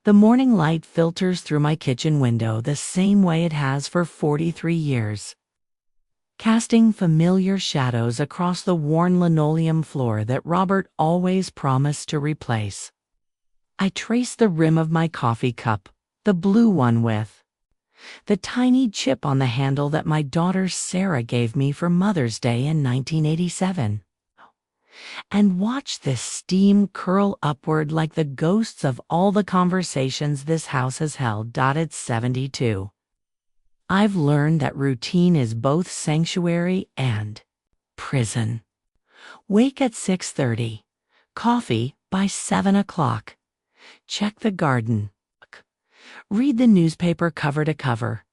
The morning light filters through my kitchen window the same way it has for 43 years, casting familiar shadows across the worn linoleum floor that Robert always promised to replace. I trace the rim of my coffee cup, the blue one with the tiny chip on the handle that my daughter Sarah gave me for Mother's Day in 1987. And watch this steam curl upward like the ghosts of all the conversations this house has held. It's 72. I've learned that routine is both sanctuary and prison. Wake at 6:30. Coffee by 7 o'clock. Check the garden. Read the newspaper cover to cover.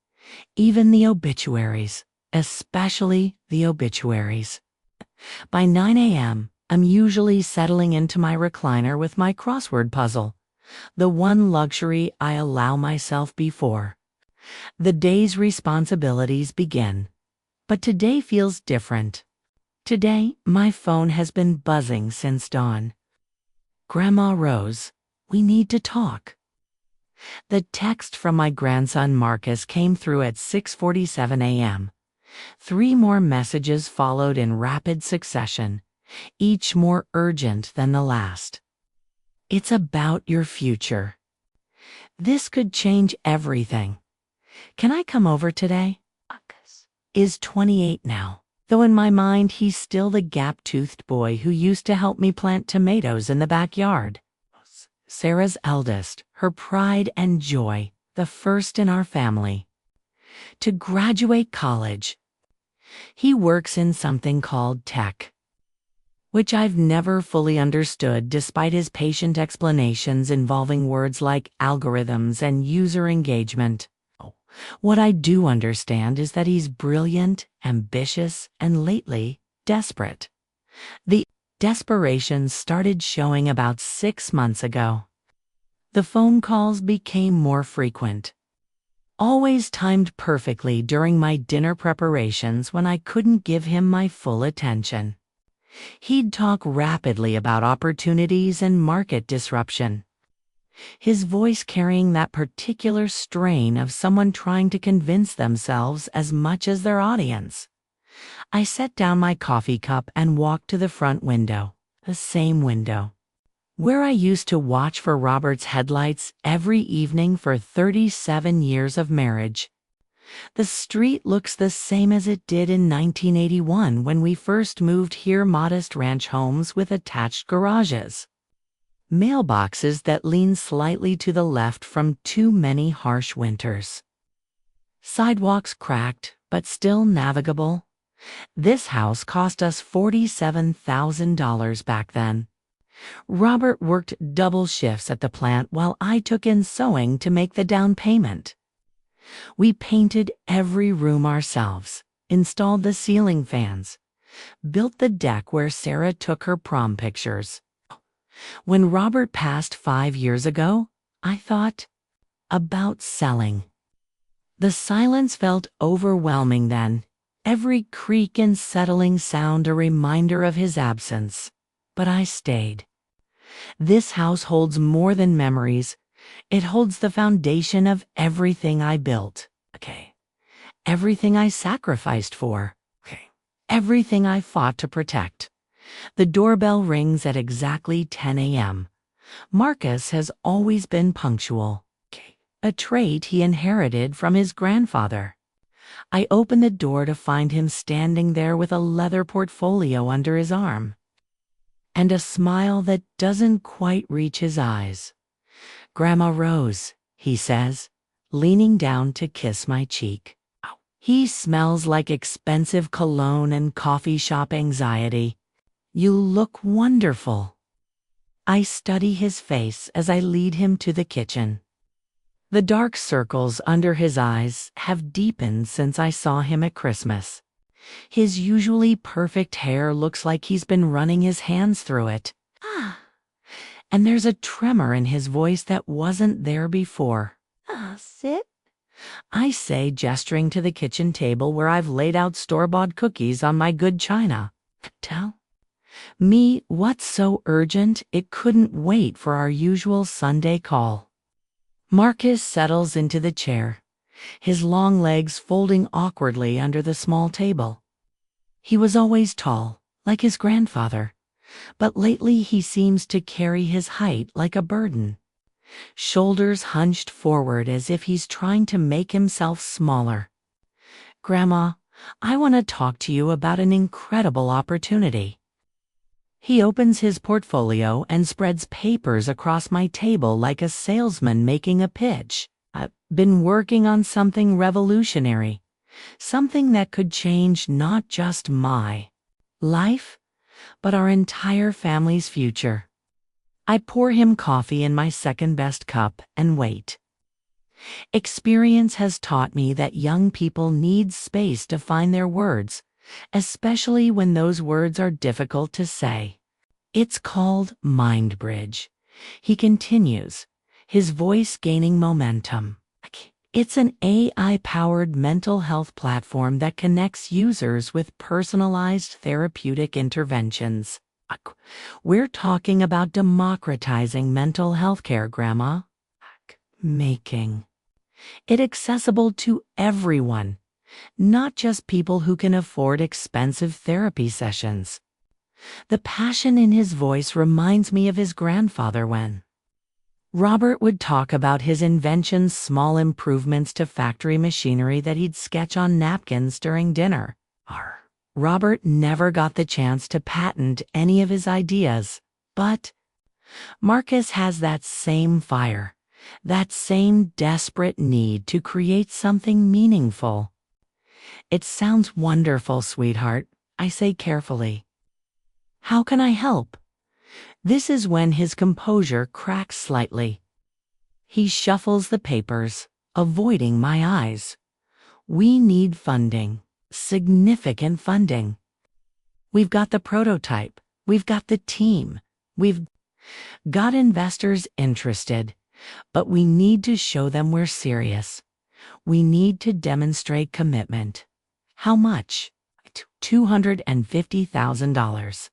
Even the obituaries, especially the obituaries. By 9 a.m., I'm usually settling into my recliner with my crossword puzzle, the one luxury I allow myself before the day's responsibilities begin. But today feels different. Today, my phone has been buzzing since dawn. Grandma Rose, we need to talk. The text from my grandson Marcus came through at 6:47 a.m. 3 more messages followed in rapid succession, each more urgent than the last. It's about your future. This could change everything. Can I come over today? Marcus is 28 now, though in my mind he's still the gap-toothed boy who used to help me plant tomatoes in the backyard. Sarah's eldest, her pride and joy, the first in our family to graduate college. He works in something called tech, which I've never fully understood despite his patient explanations involving words like algorithms and user engagement. What I do understand is that he's brilliant, ambitious, and lately, desperate. The desperation started showing about 6 months ago. The phone calls became more frequent, always timed perfectly during my dinner preparations when I couldn't give him my full attention. He'd talk rapidly about opportunities and market disruption, his voice carrying that particular strain of someone trying to convince themselves as much as their audience. I set down my coffee cup and walked to the front window, the same window where I used to watch for Robert's headlights every evening for 37 years of marriage. The street looks the same as it did in 1981 when we first moved here, modest ranch homes with attached garages, mailboxes that lean slightly to the left from too many harsh winters, sidewalks cracked but still navigable. This house cost us $47,000 back then. Robert worked double shifts at the plant while I took in sewing to make the down payment. We painted every room ourselves, installed the ceiling fans, built the deck where Sarah took her prom pictures. When Robert passed 5 years ago, I thought about selling. The silence felt overwhelming then, every creak and settling sound a reminder of his absence. But I stayed. This house holds more than memories. It holds the foundation of everything I built. Everything I sacrificed for. Everything I fought to protect. The doorbell rings at exactly 10 a.m. Marcus has always been punctual, a trait he inherited from his grandfather. I open the door to find him standing there with a leather portfolio under his arm, and a smile that doesn't quite reach his eyes. "Grandma Rose," he says, leaning down to kiss my cheek. He smells like expensive cologne and coffee shop anxiety. "You look wonderful." I study his face as I lead him to the kitchen. The dark circles under his eyes have deepened since I saw him at Christmas. His usually perfect hair looks like he's been running his hands through it. And there's a tremor in his voice that wasn't there before. "Sit," I say, gesturing to the kitchen table where I've laid out store-bought cookies on my good china. "Tell me what's so urgent it couldn't wait for our usual Sunday call." Marcus settles into the chair, his long legs folding awkwardly under the small table. He was always tall, like his grandfather, but lately he seems to carry his height like a burden. Shoulders hunched forward as if he's trying to make himself smaller. Grandma, I want to talk to you about an incredible opportunity. He opens his portfolio and spreads papers across my table like a salesman making a pitch. I've been working on something revolutionary, something that could change not just my life, but our entire family's future. I pour him coffee in my second best cup and wait. Experience has taught me that young people need space to find their words, especially when those words are difficult to say. It's called MindBridge. He continues, his voice gaining momentum. It's an AI-powered mental health platform that connects users with personalized therapeutic interventions. We're talking about democratizing mental health care, Grandma. Making it accessible to everyone, not just people who can afford expensive therapy sessions. The passion in his voice reminds me of his grandfather when Robert would talk about his invention's small improvements to factory machinery that he'd sketch on napkins during dinner. Robert never got the chance to patent any of his ideas, but Marcus has that same fire, that same desperate need to create something meaningful. It sounds wonderful, sweetheart, I say carefully. How can I help? This is when his composure cracks slightly. He shuffles the papers, avoiding my eyes. We need funding, significant funding. We've got the prototype, we've got the team, we've got investors interested, but we need to show them we're serious. We need to demonstrate commitment. How much? $250,000.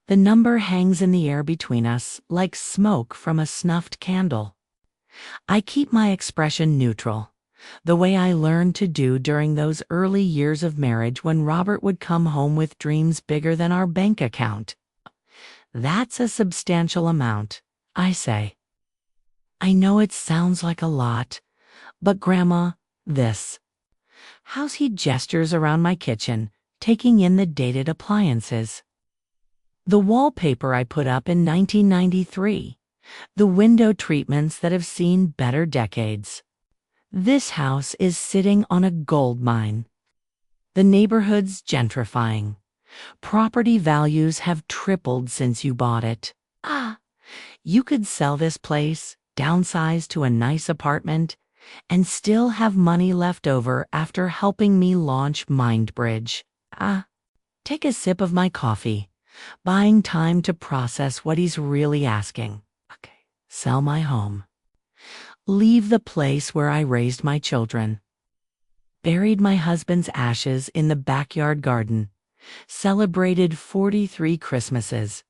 The number hangs in the air between us like smoke from a snuffed candle. I keep my expression neutral, the way I learned to do during those early years of marriage when Robert would come home with dreams bigger than our bank account. That's a substantial amount, I say. I know it sounds like a lot, but Grandma, this. How's he gestures around my kitchen, taking in the dated appliances. The wallpaper I put up in 1993, the window treatments that have seen better decades. This house is sitting on a gold mine. The neighborhood's gentrifying. Property values have tripled since you bought it. You could sell this place, downsize to a nice apartment, and still have money left over after helping me launch MindBridge. Take a sip of my coffee, buying time to process what he's really asking. Sell my home. Leave the place where I raised my children. Buried my husband's ashes in the backyard garden. Celebrated 43 Christmases.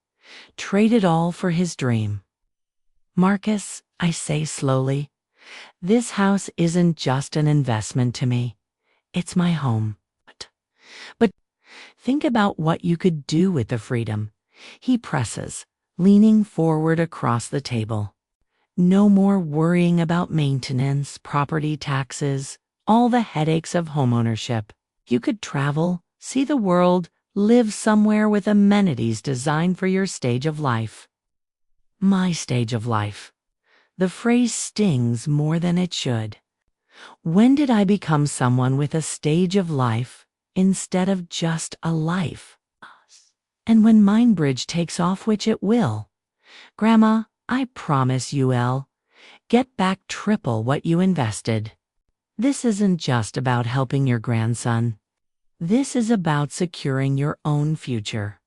Traded all for his dream. Marcus, I say slowly, this house isn't just an investment to me. It's my home. But think about what you could do with the freedom. He presses, leaning forward across the table. No more worrying about maintenance, property taxes, all the headaches of homeownership. You could travel, see the world, live somewhere with amenities designed for your stage of life. My stage of life. The phrase stings more than it should. When did I become someone with a stage of life instead of just a life? And when MindBridge takes off, which it will, Grandma, I promise you'll get back triple what you invested. This isn't just about helping your grandson. This is about securing your own future.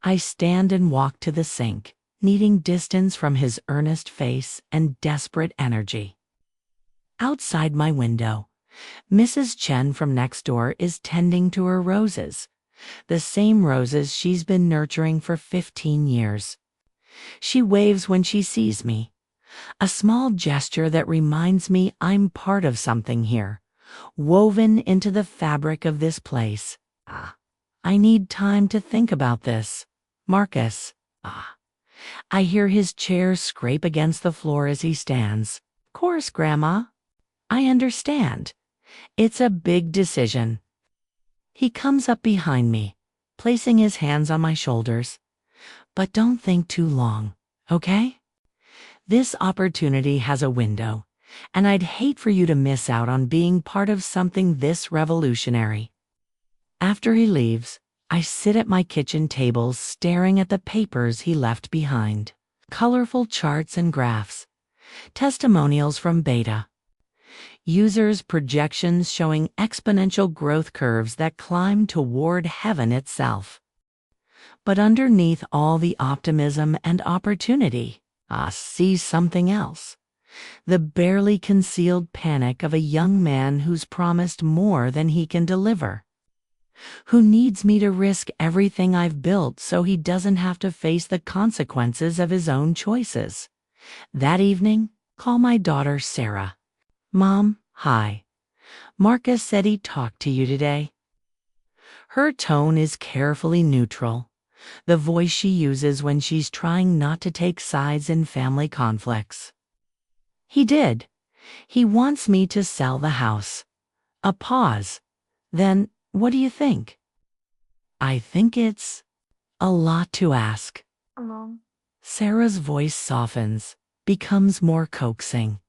I stand and walk to the sink, needing distance from his earnest face and desperate energy. Outside my window, Mrs. Chen from next door is tending to her roses, the same roses she's been nurturing for 15 years. She waves when she sees me, A small gesture that reminds me I'm part of something here, woven into the fabric of this place. I need time to think about this. Marcus. I hear his chair scrape against the floor as he stands. Course, Grandma. I understand. It's a big decision. He comes up behind me, placing his hands on my shoulders. But don't think too long, okay? This opportunity has a window, and I'd hate for you to miss out on being part of something this revolutionary. After he leaves, I sit at my kitchen table staring at the papers he left behind. Colorful charts and graphs, testimonials from Beta, users' projections showing exponential growth curves that climb toward heaven itself. But underneath all the optimism and opportunity, I see something else. The barely concealed panic of a young man who's promised more than he can deliver. Who needs me to risk everything I've built so he doesn't have to face the consequences of his own choices. That evening, call my daughter Sarah. Mom, hi. Marcus said he talked to you today. Her tone is carefully neutral, the voice she uses when she's trying not to take sides in family conflicts. He did. He wants me to sell the house. A pause. Then, what do you think? I think it's a lot to ask. Sarah's voice softens, becomes more coaxing.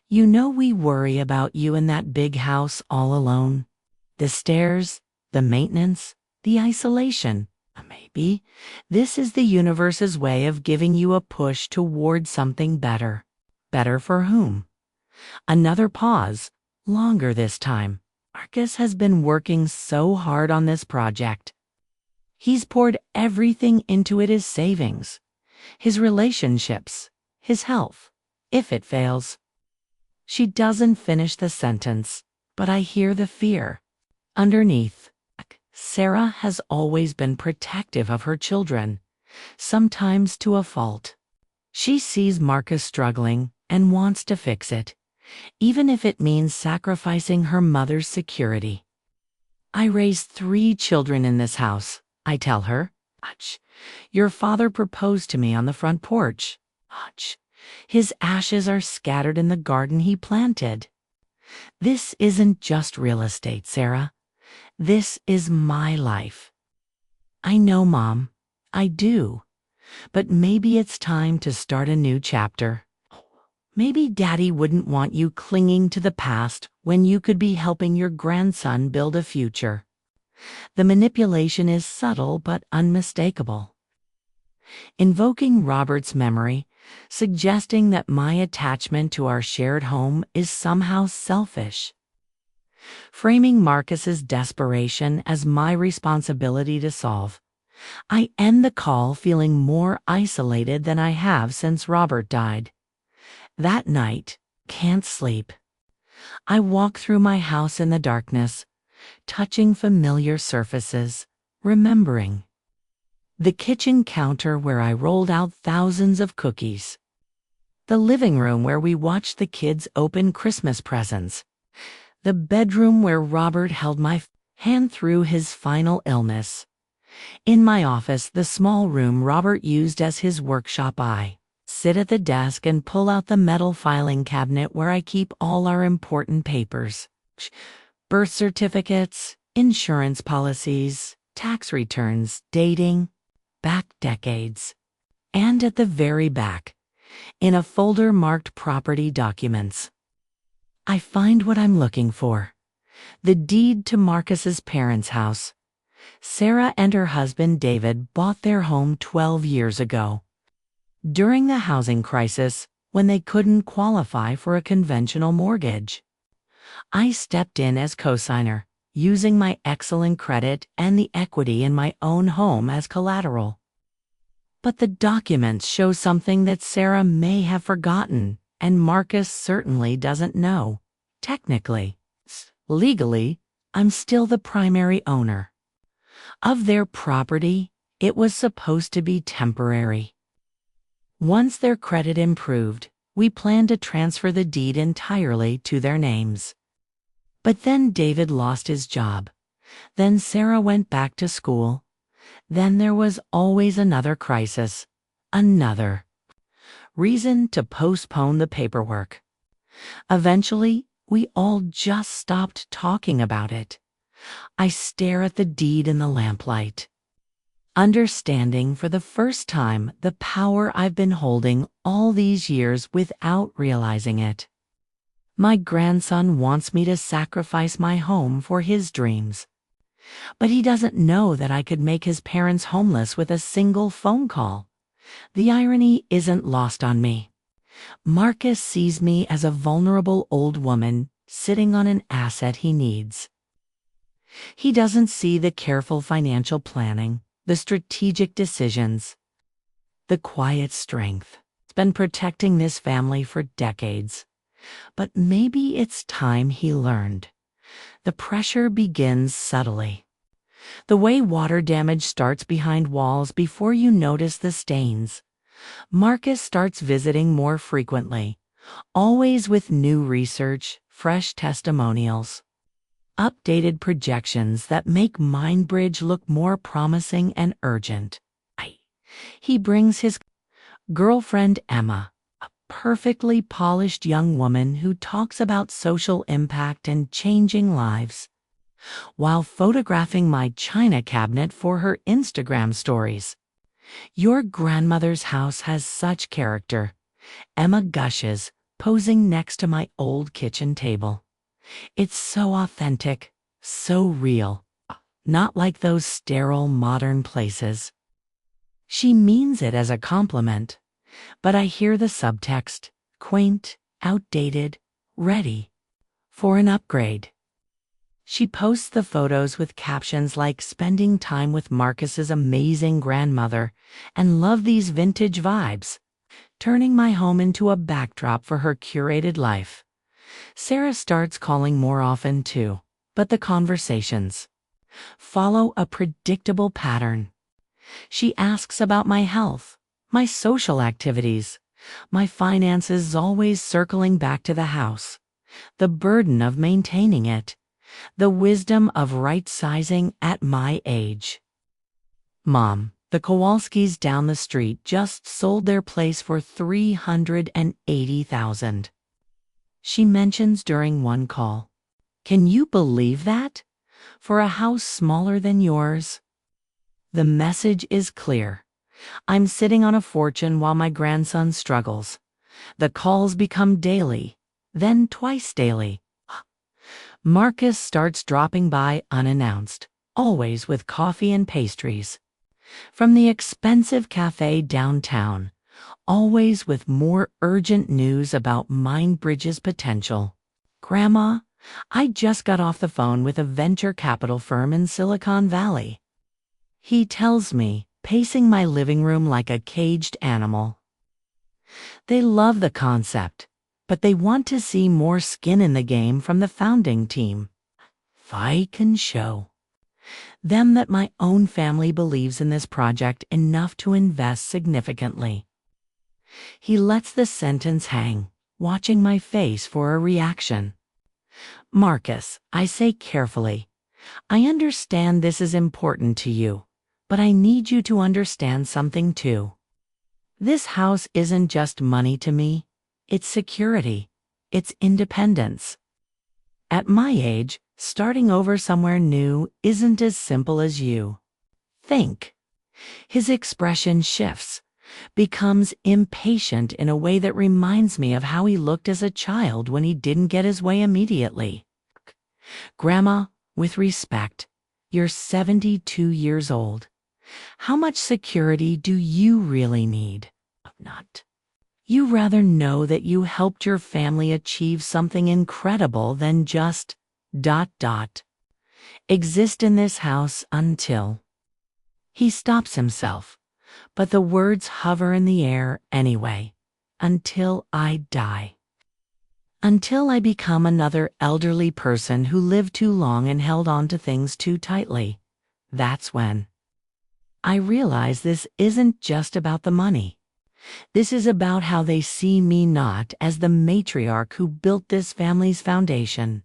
You know we worry about you in that big house all alone. The stairs, the maintenance, the isolation. Maybe this is the universe's way of giving you a push toward something better. Better for whom? Another pause, longer this time. Marcus has been working so hard on this project. He's poured everything into it, his savings, his relationships, his health. If it fails. She doesn't finish the sentence, but I hear the fear. Underneath, Sarah has always been protective of her children, sometimes to a fault. She sees Marcus struggling and wants to fix it, even if it means sacrificing her mother's security. I raised 3 children in this house, I tell her. Your father proposed to me on the front porch. His ashes are scattered in the garden he planted. This isn't just real estate, Sarah. This is my life. I know, Mom. I do. But maybe it's time to start a new chapter. Maybe Daddy wouldn't want you clinging to the past when you could be helping your grandson build a future. The manipulation is subtle but unmistakable. Invoking Robert's memory, suggesting that my attachment to our shared home is somehow selfish. Framing Marcus's desperation as my responsibility to solve. I end the call feeling more isolated than I have since Robert died. That night, can't sleep. I walk through my house in the darkness, touching familiar surfaces, remembering. The kitchen counter where I rolled out thousands of cookies. The living room where we watched the kids open Christmas presents. The bedroom where Robert held my hand through his final illness. In my office, the small room Robert used as his workshop, I sit at the desk and pull out the metal filing cabinet where I keep all our important papers. Birth certificates, insurance policies, tax returns, dating, back decades. And at the very back, in a folder marked property documents, I find what I'm looking for. The deed to Marcus's parents' house. Sarah and her husband David bought their home 12 years ago. During the housing crisis, when they couldn't qualify for a conventional mortgage. I stepped in as cosigner, using my excellent credit and the equity in my own home as collateral. But the documents show something that Sarah may have forgotten, and Marcus certainly doesn't know. Technically, legally, I'm still the primary owner. Of their property, it was supposed to be temporary. Once their credit improved, We planned to transfer the deed entirely to their names. But then David lost his job. Then Sarah went back to school. Then there was always another crisis. Another reason to postpone the paperwork. Eventually, we all just stopped talking about it. I stare at the deed in the lamplight, understanding for the first time the power I've been holding all these years without realizing it. My grandson wants me to sacrifice my home for his dreams. But he doesn't know that I could make his parents homeless with a single phone call. The irony isn't lost on me. Marcus sees me as a vulnerable old woman sitting on an asset he needs. He doesn't see the careful financial planning, the strategic decisions, the quiet strength. It's been protecting this family for decades. But maybe it's time he learned. The pressure begins subtly. The way water damage starts behind walls before you notice the stains. Marcus starts visiting more frequently, always with new research, fresh testimonials, updated projections that make Mindbridge look more promising and urgent. He brings his girlfriend Emma, a perfectly polished young woman who talks about social impact and changing lives, while photographing my china cabinet for her Instagram stories. Your grandmother's house has such character, Emma gushes, posing next to my old kitchen table. It's so authentic, so real, not like those sterile modern places. She means it as a compliment, but I hear the subtext, quaint, outdated, ready for an upgrade. She posts the photos with captions like spending time with Marcus's amazing grandmother and love these vintage vibes, turning my home into a backdrop for her curated life. Sarah starts calling more often too, but the conversations follow a predictable pattern. She asks about my health, my social activities, my finances, always circling back to the house, the burden of maintaining it, the wisdom of right-sizing at my age. Mom, the Kowalskis down the street just sold their place for $380,000. She mentions during one call. Can you believe that? For a house smaller than yours? The message is clear. I'm sitting on a fortune while my grandson struggles. The calls become daily, then twice daily. Marcus starts dropping by unannounced, always with coffee and pastries. From the expensive cafe downtown, always with more urgent news about Mindbridge's potential. Grandma, I just got off the phone with a venture capital firm in Silicon Valley. He tells me, pacing my living room like a caged animal. They love the concept, but they want to see more skin in the game from the founding team. If I can show them that my own family believes in this project enough to invest significantly. He lets the sentence hang, watching my face for a reaction. Marcus, I say carefully, I understand this is important to you, but I need you to understand something too. This house isn't just money to me, it's security, it's independence. At my age, starting over somewhere new isn't as simple as you think. His expression shifts, becomes impatient in a way that reminds me of how he looked as a child when he didn't get his way immediately. Grandma, with respect, you're 72 years old. How much security do you really need? Not. You rather know that you helped your family achieve something incredible than just ... exist in this house until... He stops himself, but the words hover in the air anyway. Until I die. Until I become another elderly person who lived too long and held on to things too tightly. That's when I realize this isn't just about the money. This is about how they see me not as the matriarch who built this family's foundation,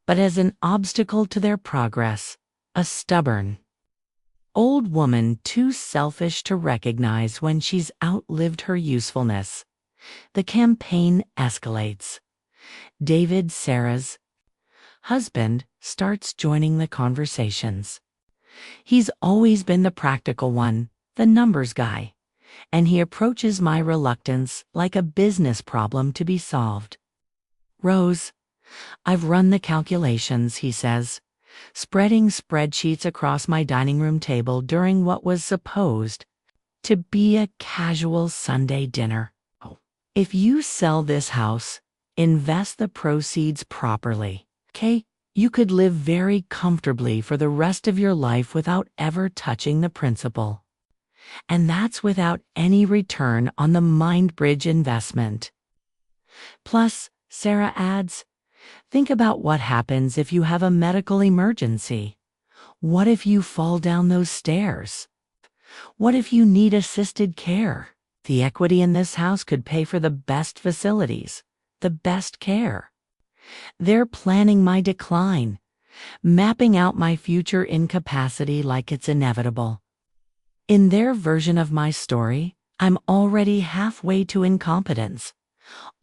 but as an obstacle to their progress, a stubborn, old woman too selfish to recognize when she's outlived her usefulness. The campaign escalates. David, Sarah's husband, starts joining the conversations. He's always been the practical one, the numbers guy, and he approaches my reluctance like a business problem to be solved. Rose, I've run the calculations, he says, spreading spreadsheets across my dining room table during what was supposed to be a casual Sunday dinner. If you sell this house, invest the proceeds properly, okay? You could live very comfortably for the rest of your life without ever touching the principal. And that's without any return on the MindBridge investment. Plus, Sarah adds, think about what happens if you have a medical emergency. What if you fall down those stairs? What if you need assisted care? The equity in this house could pay for the best facilities, the best care. They're planning my decline, mapping out my future incapacity like it's inevitable. In their version of my story, I'm already halfway to incompetence,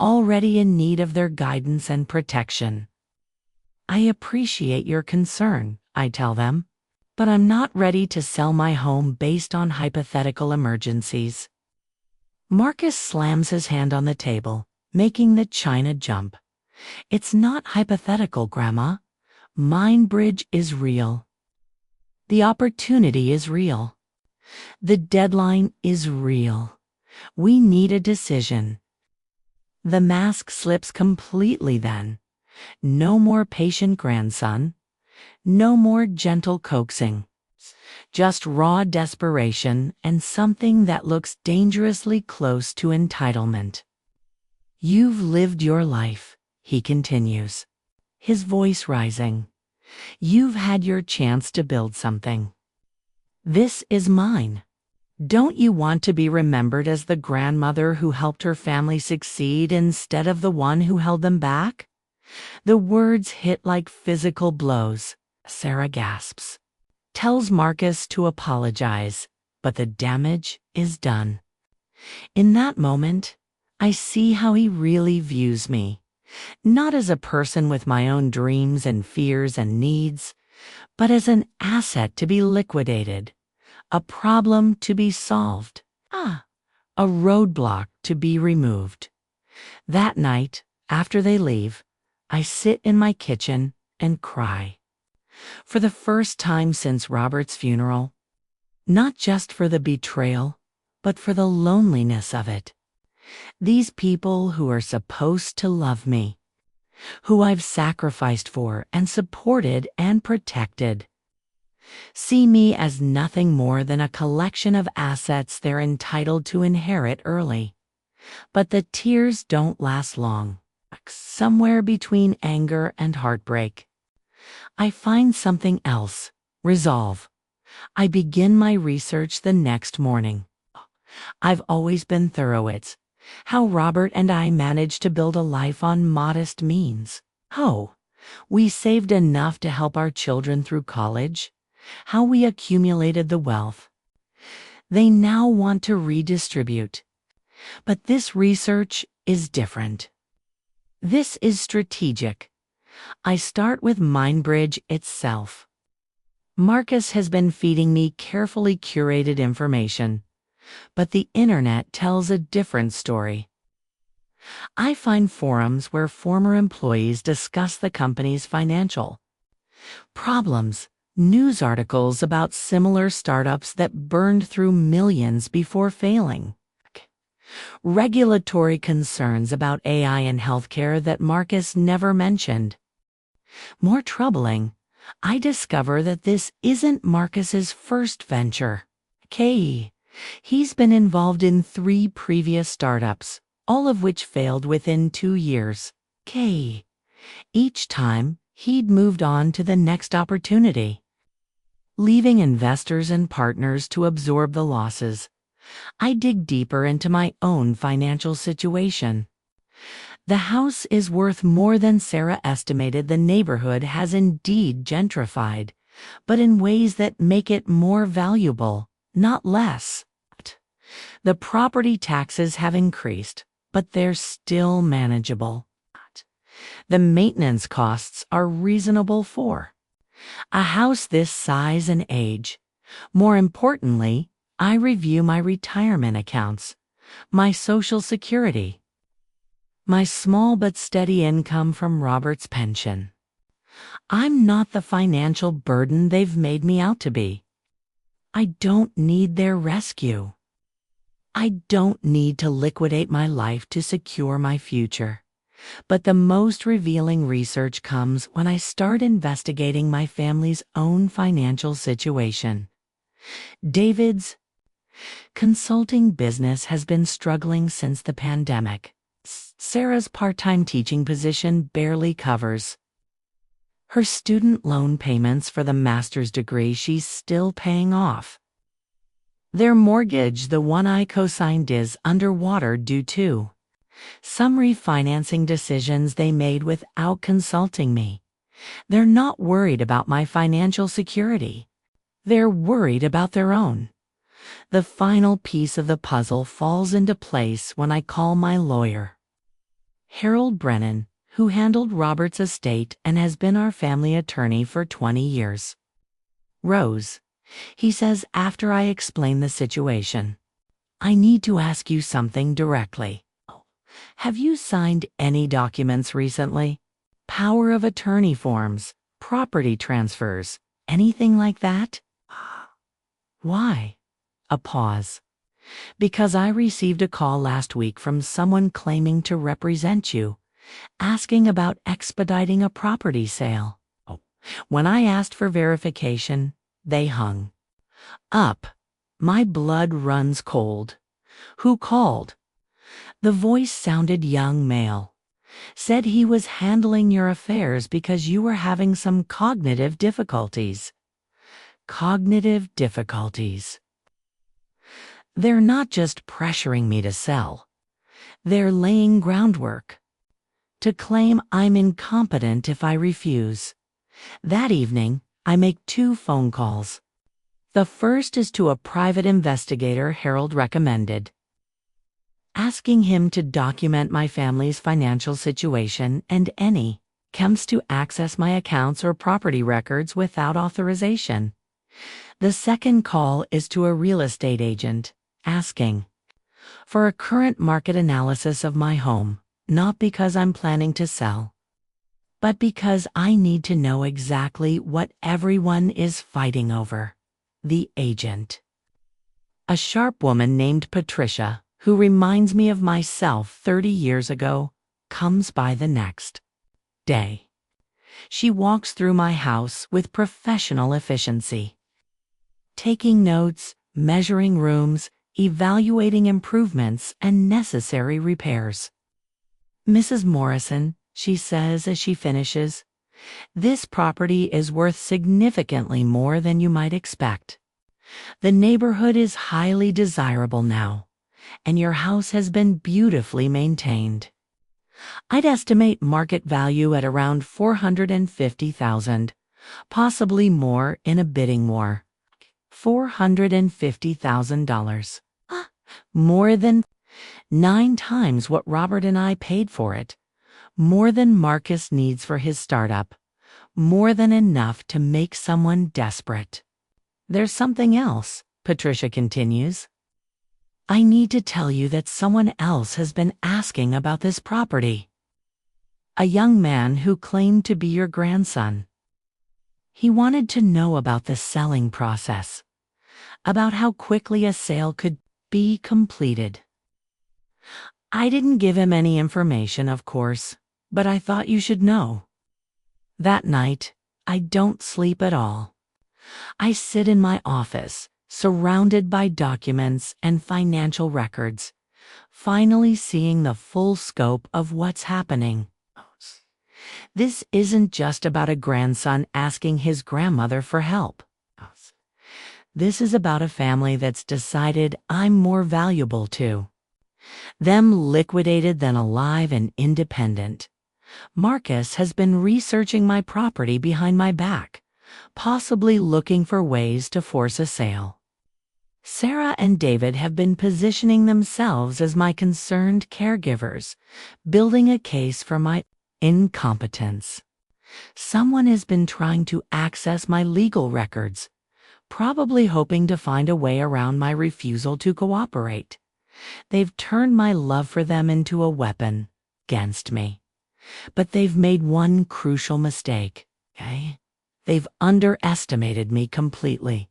already in need of their guidance and protection. I appreciate your concern, I tell them, but I'm not ready to sell my home based on hypothetical emergencies. Marcus slams his hand on the table, making the china jump. It's not hypothetical, Grandma. MindBridge is real. The opportunity is real. The deadline is real. We need a decision. The mask slips completely then. No more patient grandson. No more gentle coaxing. Just raw desperation and something that looks dangerously close to entitlement. You've lived your life, he continues, his voice rising. You've had your chance to build something. This is mine. Don't you want to be remembered as the grandmother who helped her family succeed instead of the one who held them back? The words hit like physical blows. Sarah gasps, tells Marcus to apologize, but the damage is done. In that moment, I see how he really views me, not as a person with my own dreams and fears and needs, but as an asset to be liquidated, a problem to be solved, a roadblock to be removed. That night, after they leave, I sit in my kitchen and cry. For the first time since Robert's funeral, not just for the betrayal, but for the loneliness of it. These people who are supposed to love me, who I've sacrificed for and supported and protected, see me as nothing more than a collection of assets they're entitled to inherit early. But the tears don't last long. Somewhere between anger and heartbreak, I find something else, resolve. I begin my research the next morning. I've always been thorough. It's how Robert and I managed to build a life on modest means. How we saved enough to help our children through college. How we accumulated the wealth they now want to redistribute. But this research is different. This is strategic. I start with MindBridge itself. Marcus has been feeding me carefully curated information, but the internet tells a different story. I find forums where former employees discuss the company's financial problems, news articles about similar startups that burned through millions before failing, regulatory concerns about AI and healthcare that Marcus never mentioned. More troubling, I discover that this isn't Marcus's first venture. He's been involved in 3 previous startups, all of which failed within 2 years. Each time, he'd moved on to the next opportunity, leaving investors and partners to absorb the losses, I dig deeper into my own financial situation. The house is worth more than Sarah estimated. The neighborhood has indeed gentrified, but in ways that make it more valuable, not less. The property taxes have increased, but they're still manageable. The maintenance costs are reasonable for a house this size and age. More importantly, I review my retirement accounts, my Social Security, my small but steady income from Robert's pension. I'm not the financial burden they've made me out to be. I don't need their rescue. I don't need to liquidate my life to secure my future. But the most revealing research comes when I start investigating my family's own financial situation. David's consulting business has been struggling since the pandemic. Sarah's part-time teaching position barely covers her student loan payments for the master's degree she's still paying off. Their mortgage, the one I co-signed, is underwater due to some refinancing decisions they made without consulting me. They're not worried about my financial security. They're worried about their own. The final piece of the puzzle falls into place when I call my lawyer, Harold Brennan, who handled Robert's estate and has been our family attorney for 20 years. Rose, he says after I explain the situation, I need to ask you something directly. Have you signed any documents recently? Power of attorney forms, property transfers, anything like that? Why? A pause. Because I received a call last week from someone claiming to represent you, asking about expediting a property sale. When I asked for verification, they hung up. My blood runs cold. Who called? The voice sounded young male. Said he was handling your affairs because you were having some cognitive difficulties. Cognitive difficulties. They're not just pressuring me to sell. They're laying groundwork to claim I'm incompetent if I refuse. That evening, I make 2 phone calls. The first is to a private investigator Harold recommended, asking him to document my family's financial situation and any attempts to access my accounts or property records without authorization. The second call is to a real estate agent, asking for a current market analysis of my home, not because I'm planning to sell, but because I need to know exactly what everyone is fighting over. The agent, a sharp woman named Patricia, who reminds me of myself 30 years ago, comes by the next day. She walks through my house with professional efficiency, taking notes, measuring rooms, evaluating improvements and necessary repairs. Mrs. Morrison, she says as she finishes, this property is worth significantly more than you might expect. The neighborhood is highly desirable now, and your house has been beautifully maintained. I'd estimate market value at around $450,000, possibly more in a bidding war. $450,000. More than 9 times what Robert and I paid for it. More than Marcus needs for his startup. More than enough to make someone desperate. There's something else, Patricia continues. I need to tell you that someone else has been asking about this property. A young man who claimed to be your grandson. He wanted to know about the selling process, about how quickly a sale could be completed. I didn't give him any information, of course, but I thought you should know. That night, I don't sleep at all. I sit in my office, surrounded by documents and financial records, finally seeing the full scope of what's happening. This isn't just about a grandson asking his grandmother for help. This is about a family that's decided I'm more valuable to them, liquidated than alive and independent. Marcus has been researching my property behind my back, possibly looking for ways to force a sale. Sarah and David have been positioning themselves as my concerned caregivers, building a case for my incompetence. Someone has been trying to access my legal records, probably hoping to find a way around my refusal to cooperate. They've turned my love for them into a weapon against me. But they've made one crucial mistake, okay? They've underestimated me completely.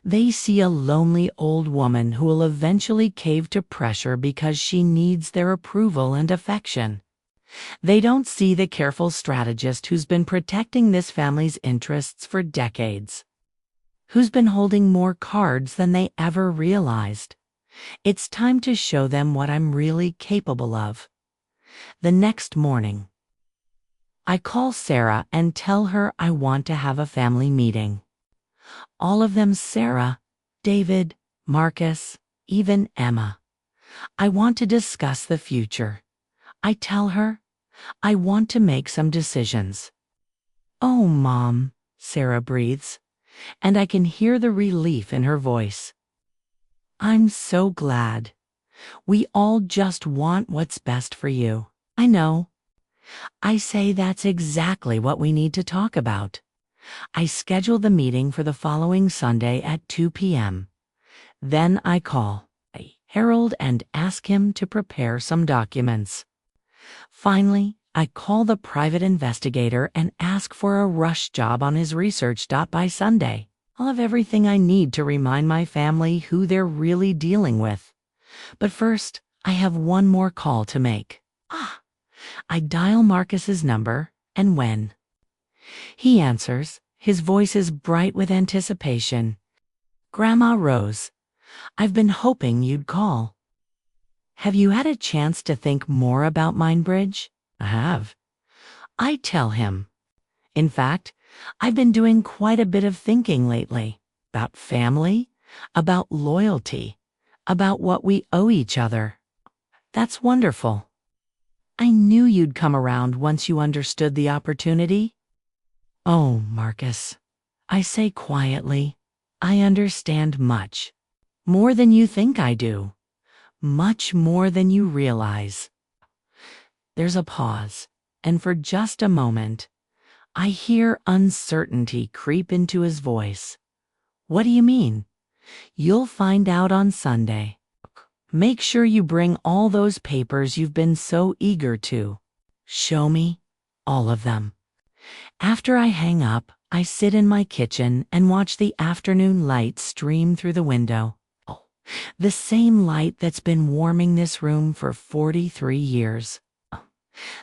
They see a lonely old woman who will eventually cave to pressure because she needs their approval and affection. They don't see the careful strategist who's been protecting this family's interests for decades, who's been holding more cards than they ever realized. It's time to show them what I'm really capable of. The next morning, I call Sarah and tell her I want to have a family meeting. All of them: Sarah, David, Marcus, even Emma. I want to discuss the future. I tell her I want to make some decisions. "Oh, Mom," Sarah breathes, and I can hear the relief in her voice. "I'm so glad. We all just want what's best for you." "I know." I say, "That's exactly what we need to talk about." I schedule the meeting for the following Sunday at 2 p.m. Then I call Harold and ask him to prepare some documents. Finally, I call the private investigator and ask for a rush job on his research. By Sunday, I'll have everything I need to remind my family who they're really dealing with. But first, I have one more call to make. I dial Marcus's number, and when he answers, his voice is bright with anticipation. "Grandma Rose, I've been hoping you'd call. Have you had a chance to think more about Mindbridge?" "I have," I tell him. "In fact, I've been doing quite a bit of thinking lately. About family, about loyalty, about what we owe each other." "That's wonderful. I knew you'd come around once you understood the opportunity." "Oh, Marcus," I say quietly, "I understand much. More than you think I do. Much more than you realize." There's a pause, and for just a moment, I hear uncertainty creep into his voice. "What do you mean?" "You'll find out on Sunday. Make sure you bring all those papers you've been so eager to show me, all of them." After I hang up, I sit in my kitchen and watch the afternoon light stream through the window. The same light that's been warming this room for 43 years.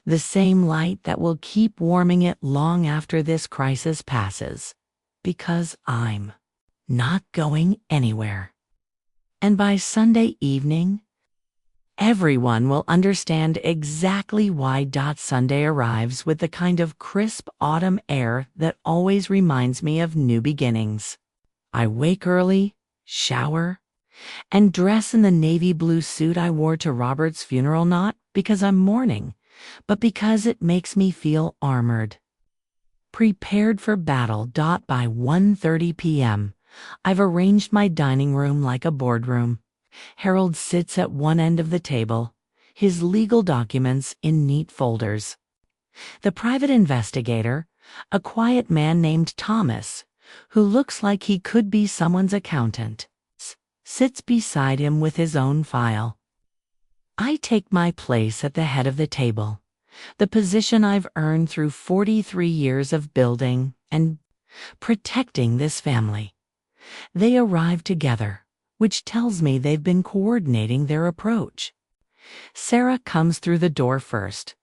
The same light that will keep warming it long after this crisis passes. Because I'm not going anywhere. And by Sunday evening, everyone will understand exactly why Sunday arrives with the kind of crisp autumn air that always reminds me of new beginnings. I wake early, shower, and dress in the navy blue suit I wore to Robert's funeral, not because I'm mourning, but because it makes me feel armored, prepared for battle. By 1:30 p.m., I've arranged my dining room like a boardroom. Harold sits at one end of the table, his legal documents in neat folders. The private investigator, a quiet man named Thomas, who looks like he could be someone's accountant, sits beside him with his own file. I take my place at the head of the table, the position I've earned through 43 years of building and protecting this family. They arrive together, which tells me they've been coordinating their approach. Sarah comes through the door first,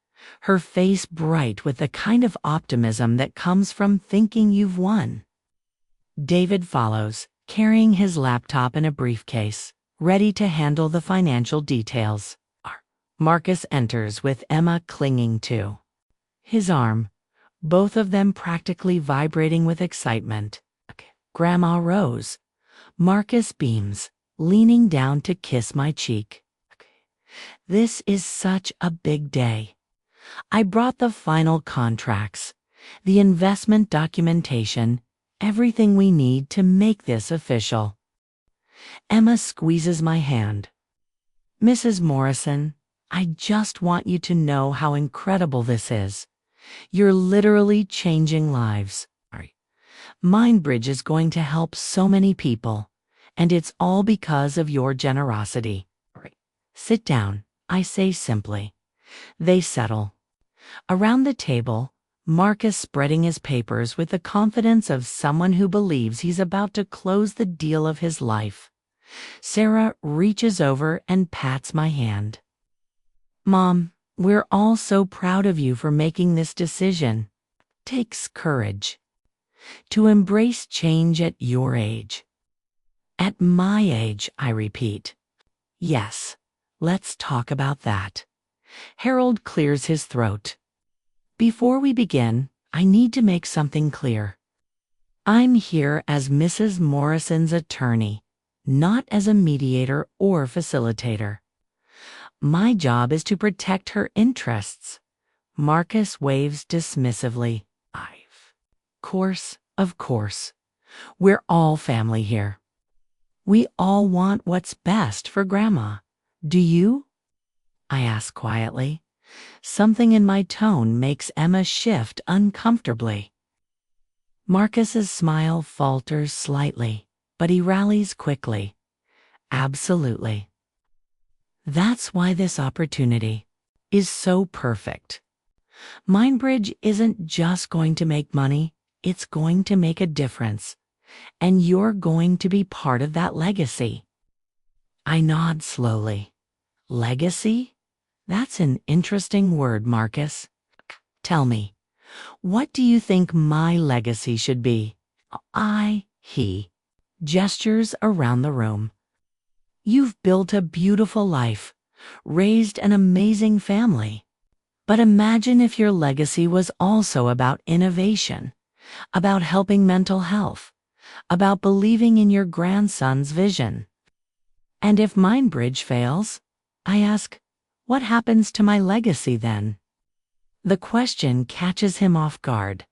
her face bright with the kind of optimism that comes from thinking you've won. David follows, carrying his laptop in a briefcase, ready to handle the financial details. Marcus enters with Emma clinging to his arm, both of them practically vibrating with excitement. "Grandma Rose, Marcus beams, leaning down to kiss my cheek. This is such a big day. I brought the final contracts, the investment documentation, everything we need to make this official. Emma squeezes my hand. Mrs. Morrison, I just want you to know how incredible this is. You're literally changing lives. Mindbridge is going to help so many people, and it's all because of your generosity. Sit down, I say simply. They settle. Around the table, Marcus spreading his papers with the confidence of someone who believes he's about to close the deal of his life. Sarah reaches over and pats my hand. Mom, we're all so proud of you for making this decision. Takes courage. To embrace change at your age. At my age, I repeat. Yes, let's talk about that. Harold clears his throat. Before we begin, I need to make something clear. I'm here as Mrs. Morrison's attorney, not as a mediator or facilitator. My job is to protect her interests. Marcus waves dismissively. Of course. We're all family here. We all want what's best for Grandma. Do you? I ask quietly. Something in my tone makes Emma shift uncomfortably. Marcus's smile falters slightly, but he rallies quickly. Absolutely. That's why this opportunity is so perfect. Mindbridge isn't just going to make money, it's going to make a difference, and you're going to be part of that legacy. I nod slowly. Legacy? That's an interesting word, Marcus. Tell me, what do you think my legacy should be? He gestures around the room. You've built a beautiful life, raised an amazing family. But imagine if your legacy was also about innovation, about helping mental health, about believing in your grandson's vision. And if Mindbridge fails, I ask, what happens to my legacy then? The question catches him off guard.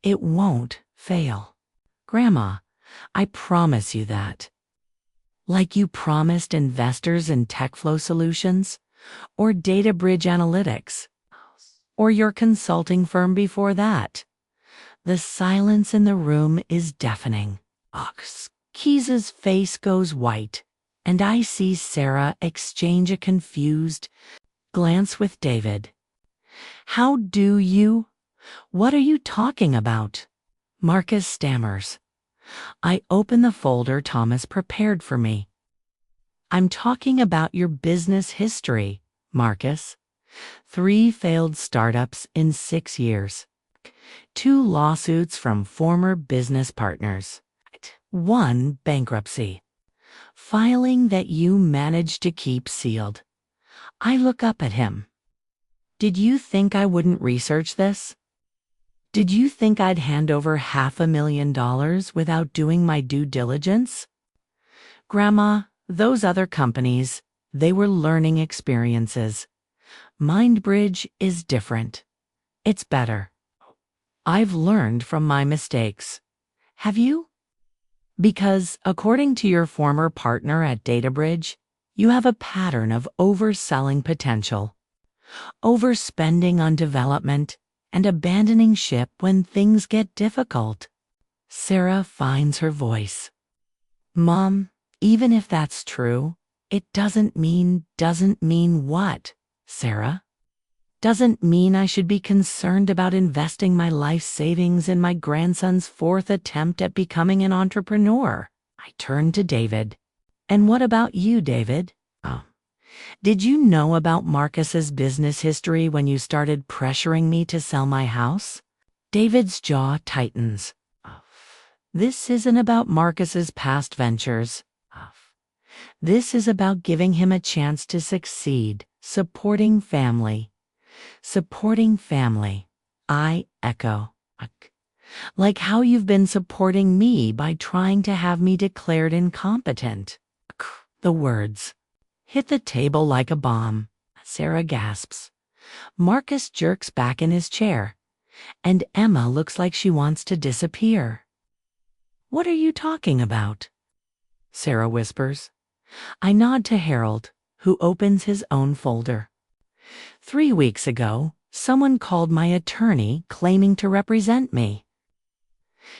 It won't fail. Grandma, I promise you that. Like you promised investors in TechFlow Solutions, or DataBridge Analytics, or your consulting firm before that. The silence in the room is deafening. Keys's face goes white, and I see Sarah exchange a confused glance with David. How do you? What are you talking about? Marcus stammers. I open the folder Thomas prepared for me. I'm talking about your business history, Marcus. 3 failed startups in 6 years. 2 lawsuits from former business partners. 1 bankruptcy. Filing that you managed to keep sealed. I look up at him. Did you think I wouldn't research this? Did you think I'd hand over $500,000 without doing my due diligence? Grandma, those other companies, they were learning experiences. Mindbridge is different. It's better. I've learned from my mistakes. Have you? Because, according to your former partner at DataBridge, you have a pattern of overselling potential, overspending on development, and abandoning ship when things get difficult. Sarah finds her voice. Mom, even if that's true, it doesn't mean what, Sarah? Doesn't mean I should be concerned about investing my life savings in my grandson's 4th attempt at becoming an entrepreneur. I turn to David. And what about you, David? Did you know about Marcus's business history when you started pressuring me to sell my house? David's jaw tightens. This isn't about Marcus's past ventures. This is about giving him a chance to succeed, supporting family. Supporting family. I echo. Like how you've been supporting me by trying to have me declared incompetent. The words hit the table like a bomb. Sarah gasps. Marcus jerks back in his chair, and Emma looks like she wants to disappear. What are you talking about? Sarah whispers. I nod to Harold, who opens his own folder. 3 weeks ago, someone called my attorney claiming to represent me,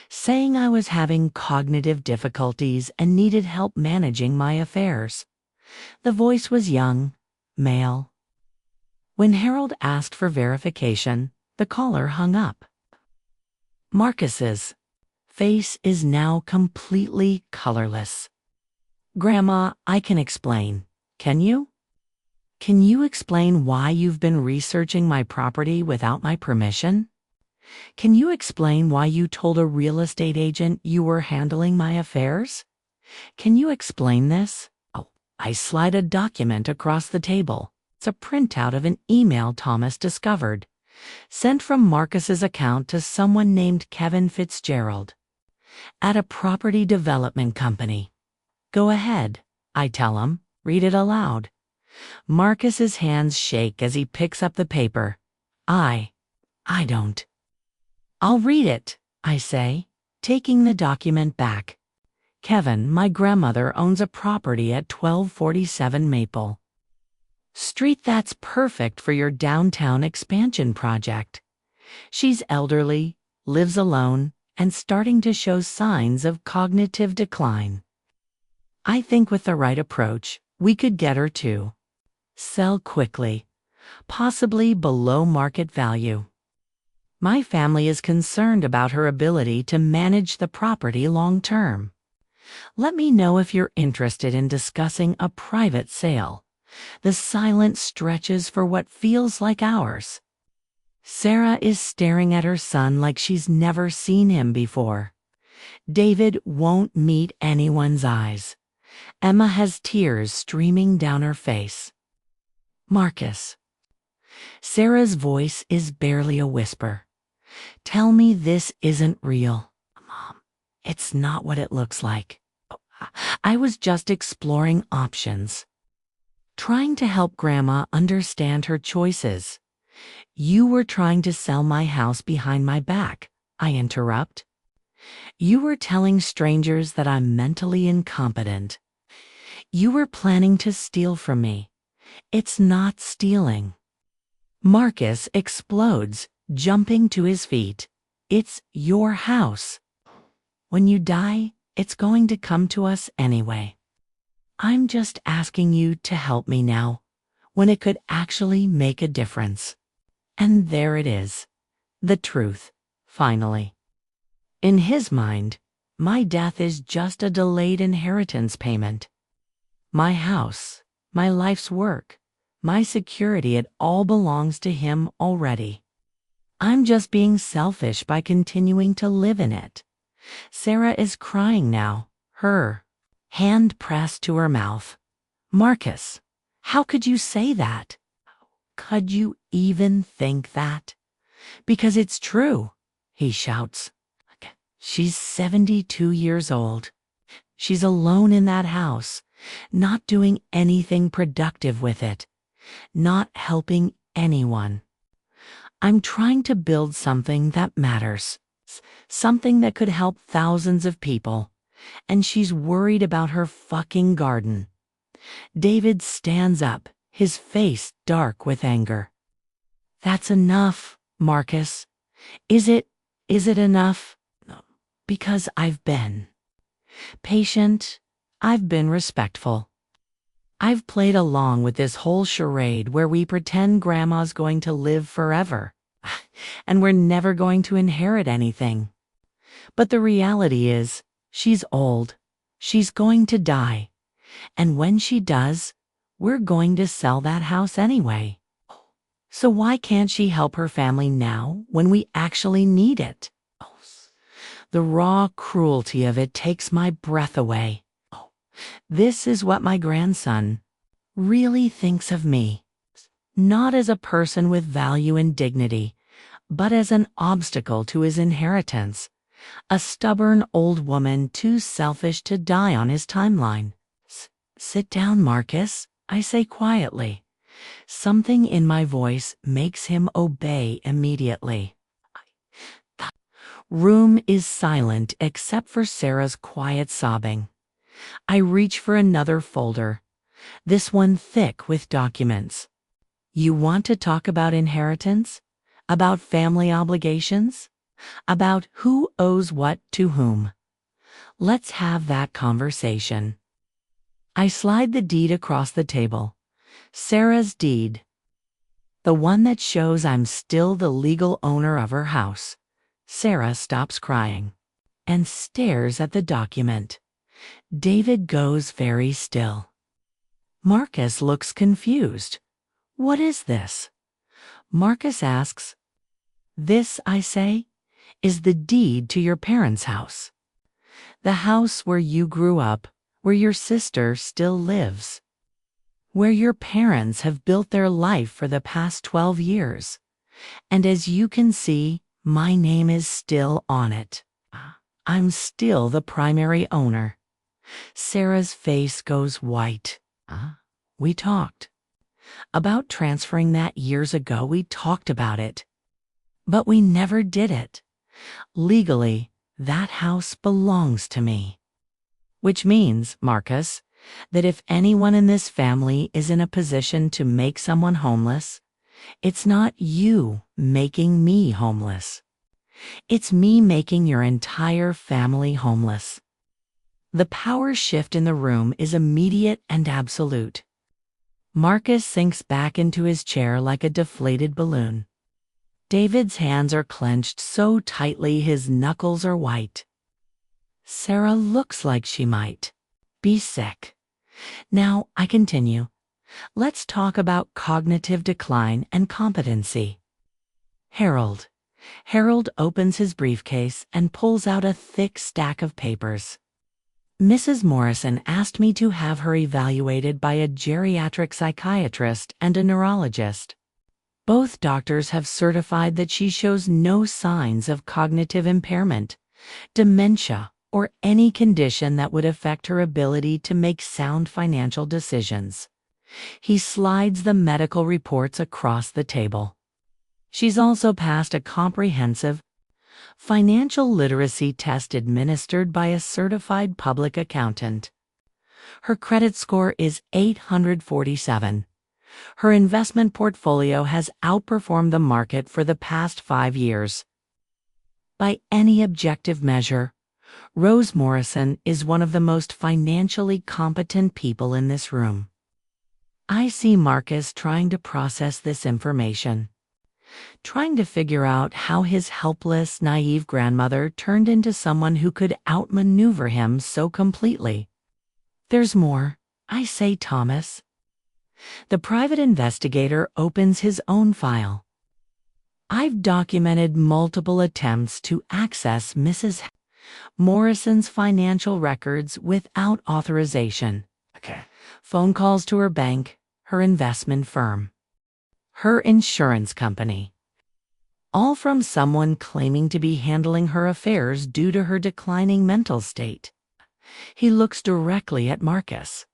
saying I was having cognitive difficulties and needed help managing my affairs. The voice was young, male. When Harold asked for verification, the caller hung up. Marcus's face is now completely colorless. Grandma, I can explain. Can you? Can you explain why you've been researching my property without my permission? Can you explain why you told a real estate agent you were handling my affairs? Can you explain this? Oh, I slide a document across the table. It's a printout of an email Thomas discovered, sent from Marcus's account to someone named Kevin Fitzgerald at a property development company. Go ahead, I tell him. Read it aloud. Marcus's hands shake as he picks up the paper. I don't. I'll read it, I say, taking the document back. Kevin, my grandmother owns a property at 1247 Maple Street that's perfect for your downtown expansion project. She's elderly, lives alone, and starting to show signs of cognitive decline. I think with the right approach, we could get her to sell quickly, possibly below market value. My family is concerned about her ability to manage the property long term. Let me know if you're interested in discussing a private sale. The silence stretches for what feels like hours. Sarah is staring at her son like she's never seen him before. David won't meet anyone's eyes. Emma has tears streaming down her face. Marcus. Sarah's voice is barely a whisper. Tell me this isn't real. Mom, it's not what it looks like. I was just exploring options, trying to help Grandma understand her choices. You were trying to sell my house behind my back, I interrupt. You were telling strangers that I'm mentally incompetent. You were planning to steal from me. It's not stealing. Marcus explodes, jumping to his feet. It's your house. When you die, it's going to come to us anyway. I'm just asking you to help me now, when it could actually make a difference. And there it is. The truth, finally. In his mind, my death is just a delayed inheritance payment. My house, my life's work, my security, it all belongs to him already. I'm just being selfish by continuing to live in it. Sarah is crying now, her hand pressed to her mouth. Marcus, how could you say that? Could you even think that? Because it's true, he shouts. She's 72 years old. She's alone in that house, not doing anything productive with it, not helping anyone. I'm trying to build something that matters, something that could help thousands of people, and she's worried about her fucking garden. David stands up, his face dark with anger. That's enough, Marcus. Is it enough? Because I've been patient, I've been respectful. I've played along with this whole charade where we pretend Grandma's going to live forever, and we're never going to inherit anything. But the reality is, she's old, she's going to die, and when she does, we're going to sell that house anyway. So why can't she help her family now when we actually need it? The raw cruelty of it takes my breath away. This is what my grandson really thinks of me. Not as a person with value and dignity, but as an obstacle to his inheritance, a stubborn old woman too selfish to die on his timeline. Sit down, Marcus, I say quietly. Something in my voice makes him obey immediately. The room is silent except for Sarah's quiet sobbing. I reach for another folder, this one thick with documents. You want to talk about inheritance? About family obligations? About who owes what to whom? Let's have that conversation. I slide the deed across the table. Sarah's deed. The one that shows I'm still the legal owner of her house. Sarah stops crying and stares at the document. David goes very still. Marcus looks confused. What is this? Marcus asks. This, I say, is the deed to your parents' house. The house where you grew up, where your sister still lives. Where your parents have built their life for the past 12 years. And as you can see, my name is still on it. I'm still the primary owner. Sarah's face goes white. We talked about transferring that years ago. We talked about it. But we never did it. Legally, that house belongs to me. Which means, Marcus, that if anyone in this family is in a position to make someone homeless, it's not you making me homeless. It's me making your entire family homeless. The power shift in the room is immediate and absolute. Marcus sinks back into his chair like a deflated balloon. David's hands are clenched so tightly his knuckles are white. Sarah looks like she might be sick. Now, I continue. Let's talk about cognitive decline and competency. Harold. Harold opens his briefcase and pulls out a thick stack of papers. Mrs. Morrison asked me to have her evaluated by a geriatric psychiatrist and a neurologist. Both doctors have certified that she shows no signs of cognitive impairment, dementia, or any condition that would affect her ability to make sound financial decisions. He slides the medical reports across the table. She's also passed a comprehensive financial literacy test administered by a certified public accountant. Her credit score is 847. Her investment portfolio has outperformed the market for the past 5 years. By any objective measure, Rose Morrison is one of the most financially competent people in this room. I see Marcus trying to process this information, trying to figure out how his helpless, naive grandmother turned into someone who could outmaneuver him so completely. There's more, I say, Thomas. The private investigator opens his own file. I've documented multiple attempts to access Mrs. Morrison's financial records without authorization. Phone calls to her bank, her investment firm, her insurance company. All from someone claiming to be handling her affairs due to her declining mental state. He looks directly at Marcus.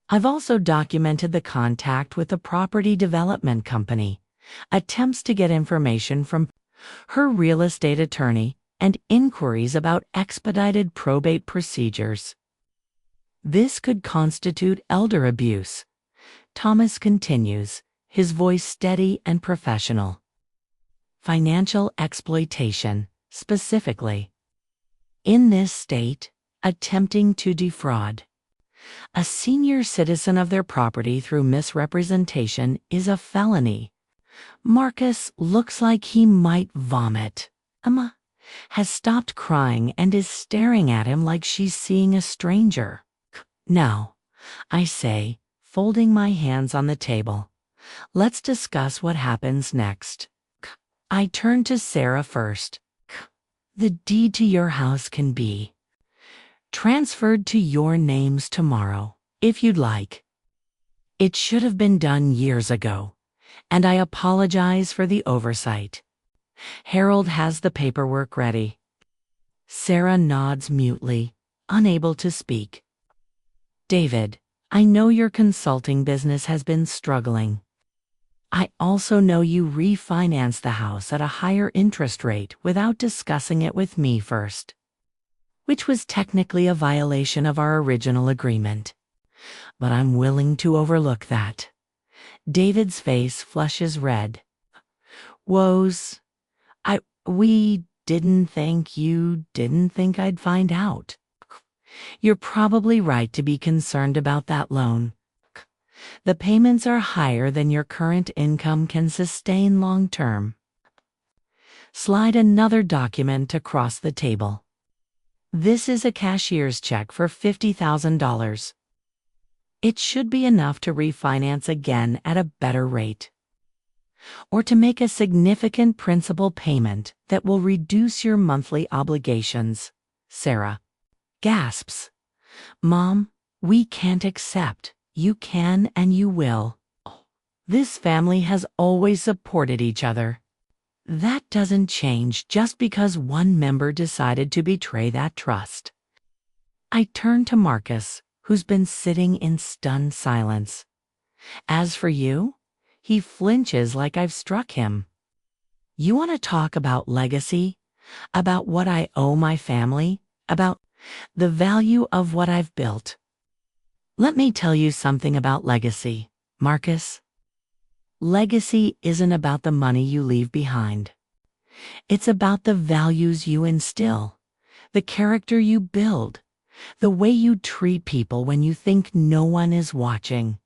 I've also documented the contact with the property development company, attempts to get information from her real estate attorney, and inquiries about expedited probate procedures. This could constitute elder abuse. Thomas continues, his voice steady and professional. Financial exploitation, specifically. In this state, attempting to defraud a senior citizen of their property through misrepresentation is a felony. Marcus looks like he might vomit. Emma has stopped crying and is staring at him like she's seeing a stranger. Now, I say, folding my hands on the table, let's discuss what happens next. I turn to Sarah first. The deed to your house can be transferred to your names tomorrow, if you'd like. It should have been done years ago, and I apologize for the oversight. Harold has the paperwork ready. Sarah nods mutely, unable to speak. David, I know your consulting business has been struggling. I also know you refinanced the house at a higher interest rate without discussing it with me first, which was technically a violation of our original agreement. But I'm willing to overlook that. David's face flushes red. Woes. We didn't think you didn't think I'd find out. You're probably right to be concerned about that loan. The payments are higher than your current income can sustain long term. Slide another document across the table. This is a cashier's check for $50,000. It should be enough to refinance again at a better rate, or to make a significant principal payment that will reduce your monthly obligations. Sarah gasps. Mom, we can't accept. You can and you will. This family has always supported each other. That doesn't change just because one member decided to betray that trust. I turn to Marcus, who's been sitting in stunned silence. As for you, he flinches like I've struck him. You want to talk about legacy? About what I owe my family? About the value of what I've built? Let me tell you something about legacy, Marcus. Legacy isn't about the money you leave behind. It's about the values you instill, the character you build, the way you treat people when you think no one is watching.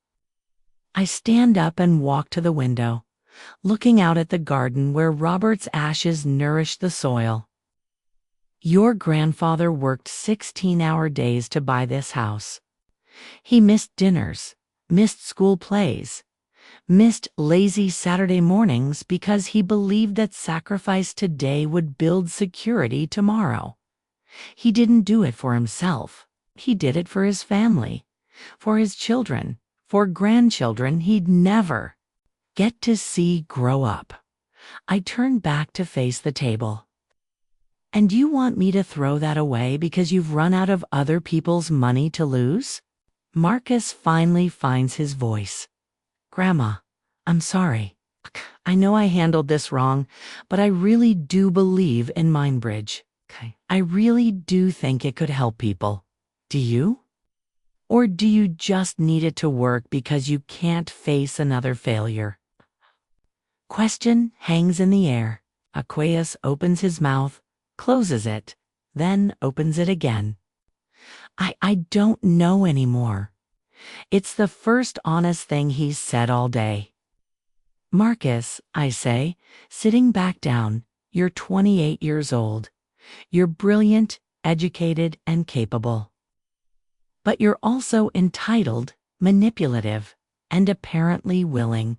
I stand up and walk to the window, looking out at the garden where Robert's ashes nourish the soil. Your grandfather worked 16-hour days to buy this house. He missed dinners, missed school plays, missed lazy Saturday mornings because he believed that sacrifice today would build security tomorrow. He didn't do it for himself. He did it for his family, for his children, for grandchildren he'd never get to see grow up. I turned back to face the table. And you want me to throw that away because you've run out of other people's money to lose? Marcus finally finds his voice. Grandma, I'm sorry. I know I handled this wrong, but I really do believe in Mindbridge. I really do think it could help people. Do you? Or do you just need it to work because you can't face another failure? Question hangs in the air. Aqueous opens his mouth, closes it, then opens it again. I don't know anymore. It's the first honest thing he's said all day. Marcus, I say, sitting back down, you're 28 years old. You're brilliant, educated, and capable. But you're also entitled, manipulative, and apparently willing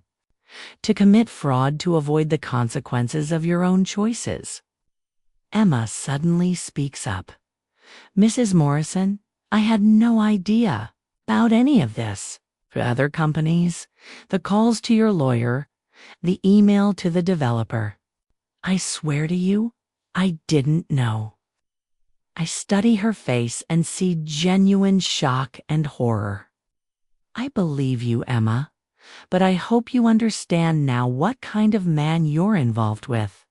to commit fraud to avoid the consequences of your own choices. Emma suddenly speaks up. Mrs. Morrison, I had no idea about any of this. For other companies, the calls to your lawyer, the email to the developer. I swear to you, I didn't know. I study her face and see genuine shock and horror. I believe you, Emma, but I hope you understand now what kind of man you're involved with.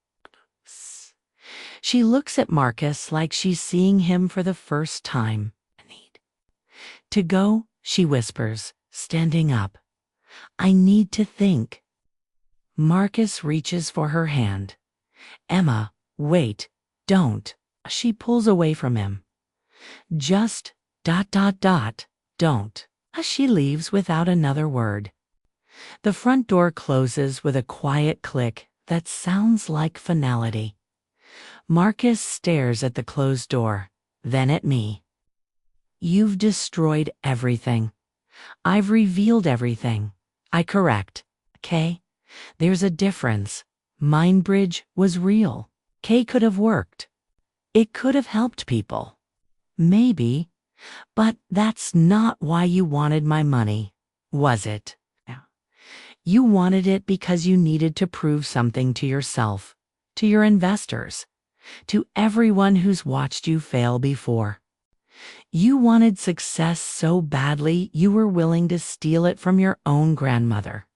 She looks at Marcus like she's seeing him for the first time. To go, she whispers, standing up. I need to think. Marcus reaches for her hand. Emma, wait, don't. She pulls away from him. Just, don't. She leaves without another word. The front door closes with a quiet click that sounds like finality. Marcus stares at the closed door, then at me. You've destroyed everything. I've revealed everything. I correct. Kay, there's a difference. Mindbridge was real. Kay could have worked. It could have helped people. Maybe. But that's not why you wanted my money, was it? You wanted it because you needed to prove something to yourself, to your investors, to everyone who's watched you fail before. You wanted success so badly you were willing to steal it from your own grandmother.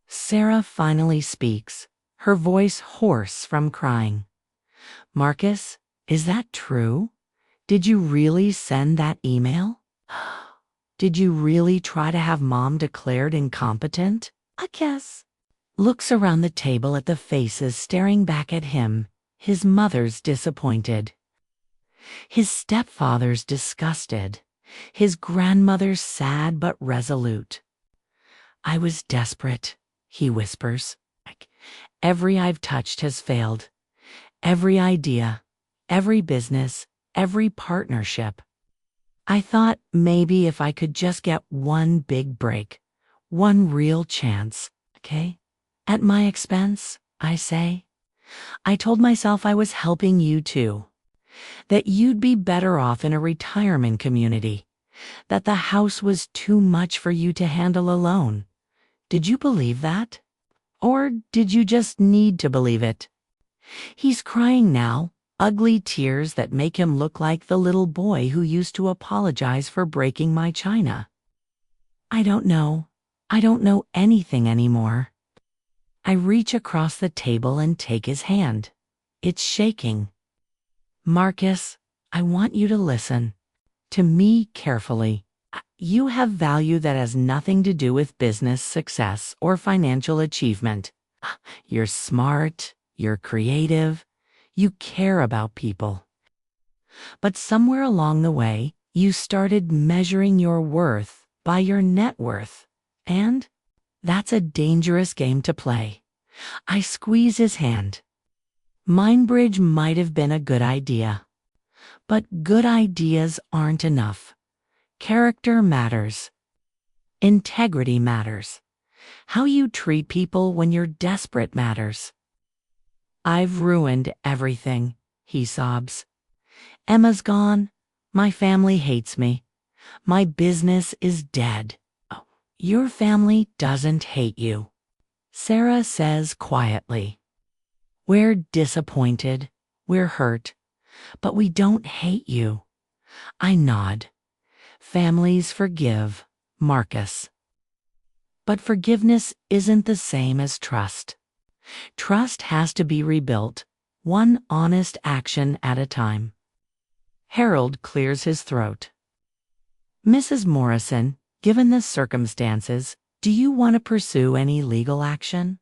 Sarah finally speaks, her voice hoarse from crying. Marcus, is that true? Did you really send that email? Did you really try to have Mom declared incompetent? I guess. Looks around the table at the faces staring back at him, his mother's disappointed. His stepfather's disgusted, his grandmother's sad but resolute. I was desperate, he whispers. Every I've touched has failed. Every idea, every business, every partnership. I thought maybe if I could just get one big break, one real chance, okay? At my expense, I say. I told myself I was helping you too. That you'd be better off in a retirement community. That the house was too much for you to handle alone. Did you believe that? Or did you just need to believe it? He's crying now, ugly tears that make him look like the little boy who used to apologize for breaking my china. I don't know. I don't know anything anymore. I reach across the table and take his hand. It's shaking. Marcus, I want you to listen to me carefully. You have value that has nothing to do with business success or financial achievement. You're smart, you're creative, you care about people. But somewhere along the way, you started measuring your worth by your net worth. And that's a dangerous game to play. I squeeze his hand. Mindbridge might have been a good idea. But good ideas aren't enough. Character matters. Integrity matters. How you treat people when you're desperate matters. I've ruined everything, he sobs. Emma's gone. My family hates me. My business is dead. Oh, your family doesn't hate you, Sarah says quietly. We're disappointed. We're hurt. But we don't hate you. I nod. Families forgive, Marcus. But forgiveness isn't the same as trust. Trust has to be rebuilt, one honest action at a time. Harold clears his throat. Mrs. Morrison, given the circumstances, do you want to pursue any legal action?